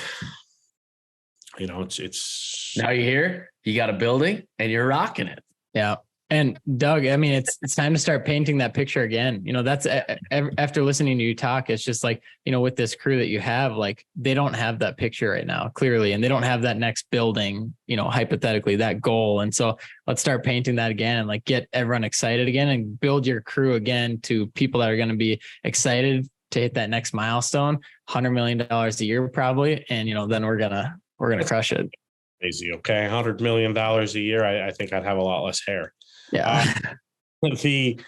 Speaker 1: it's
Speaker 2: now you're here, you got a building and you're rocking it.
Speaker 3: Yeah. And Doug, I mean, it's time to start painting that picture again. That's after listening to you talk, it's just like, with this crew that you have, like they don't have that picture right now, clearly, and they don't have that next building, hypothetically, that goal. And so let's start painting that again and like get everyone excited again and build your crew again to people that are going to be excited to hit that next milestone, $100 million a year probably. And, then we're going to crush it.
Speaker 1: Crazy. Okay. $100 million a year. I think I'd have a lot less hair.
Speaker 3: Yeah.
Speaker 1: I think,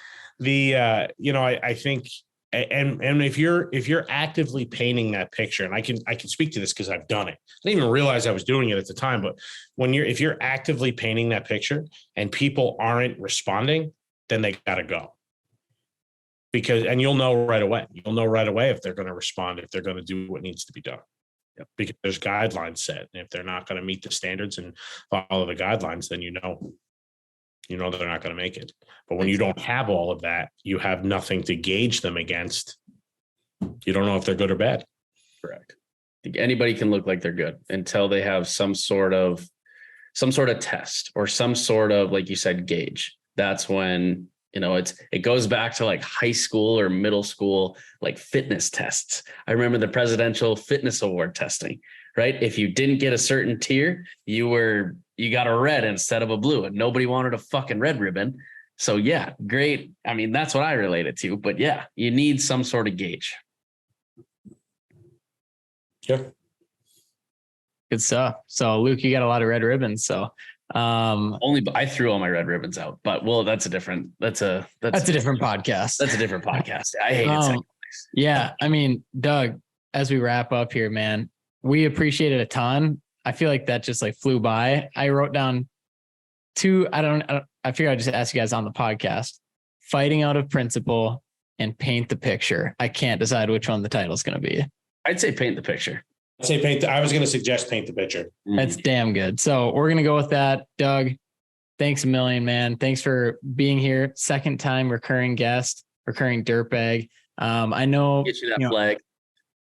Speaker 1: and if you're actively painting that picture, and I can speak to this because I've done it. I didn't even realize I was doing it at the time, but if you're actively painting that picture and people aren't responding, then they got to go. And you'll know right away. You'll know right away if they're going to respond, if they're going to do what needs to be done. Yep. Because there's guidelines set. And if they're not going to meet the standards and follow the guidelines, then they're not going to make it. But when you don't have all of that, you have nothing to gauge them against. You don't know if they're good or bad.
Speaker 2: Correct. I think anybody can look like they're good until they have some sort of test or some sort of, like you said, gauge. That's when, it goes back to like high school or middle school, like fitness tests. I remember the presidential fitness award testing, right? If you didn't get a certain tier, you got a red instead of a blue, and nobody wanted a fucking red ribbon. So yeah, great. I mean, that's what I relate it to, but yeah, you need some sort of gauge.
Speaker 1: Yeah.
Speaker 3: Good stuff. So Luke, you got a lot of red ribbons. So
Speaker 2: I threw all my red ribbons out, but that's a different podcast.
Speaker 3: That's a different podcast.
Speaker 2: I hate it.
Speaker 3: Yeah. I mean, Doug, as we wrap up here, man, we appreciate it a ton. I feel like that just like flew by. I wrote down two. I figured I'd just ask you guys on the podcast: fighting out of principle and paint the picture. I can't decide which one the title is going to be.
Speaker 2: I'd say paint the picture.
Speaker 1: I was going to suggest paint the picture.
Speaker 3: That's damn good. So we're going to go with that. Doug, thanks a million, man. Thanks for being here. Second time recurring guest, recurring dirtbag. I know.
Speaker 2: Get you that flag.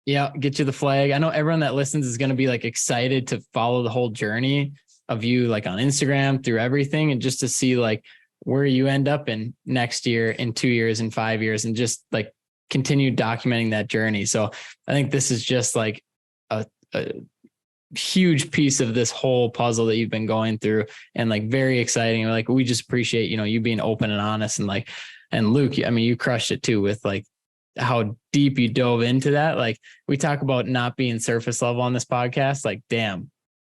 Speaker 3: Yeah, get you the flag. I know everyone that listens is going to be like excited to follow the whole journey of you, like on Instagram, through everything, and just to see like where you end up in next year, in 2 years, in 5 years, and just like continue documenting that journey. So I think this is just like a huge piece of this whole puzzle that you've been going through, and like very exciting. Like we just appreciate, you being open and honest, and Luke, I mean, you crushed it too with like how deep you dove into that. Like we talk about not being surface level on this podcast. Like, damn.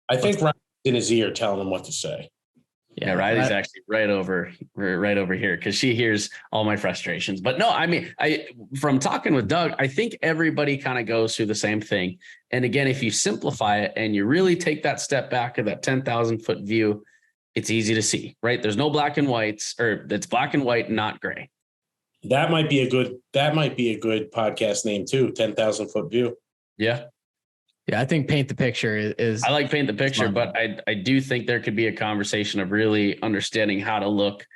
Speaker 1: I think Ryan's in his ear telling him what to say.
Speaker 2: Yeah, Riley's actually right over here because she hears all my frustrations. But no, I mean, from talking with Doug, I think everybody kind of goes through the same thing. And again, if you simplify it and you really take that step back of that 10,000 foot view, it's easy to see, right? There's no black and whites, or it's black and white, not gray.
Speaker 1: That might be a good podcast name too. 10,000 foot view.
Speaker 2: Yeah.
Speaker 3: Yeah, I think paint the picture is.
Speaker 2: I like paint the picture, but I do think there could be a conversation of really understanding how to look,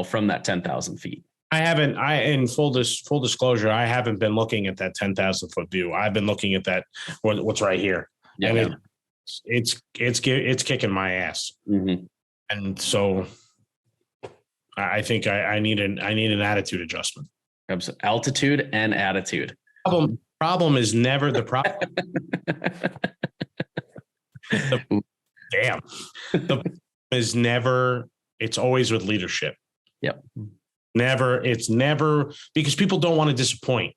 Speaker 2: from that 10,000 feet.
Speaker 1: In full disclosure, I haven't been looking at that 10,000 foot view. I've been looking at that, what's right here.
Speaker 2: Yeah,
Speaker 1: and it's kicking my ass. Mm-hmm. And so I think I need an attitude adjustment.
Speaker 2: Altitude and attitude.
Speaker 1: Problem is never the problem. The is never. It's always with leadership.
Speaker 2: Yep.
Speaker 1: It's never because people don't want to disappoint.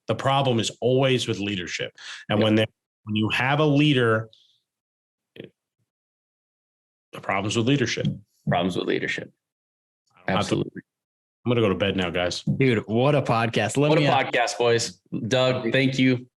Speaker 1: The problem is always with leadership, and when you have a leader, the problem's with leadership.
Speaker 2: Absolutely.
Speaker 1: I'm going to go to bed now, guys.
Speaker 3: Dude, what a podcast.
Speaker 2: Podcast, boys. Doug, thank you.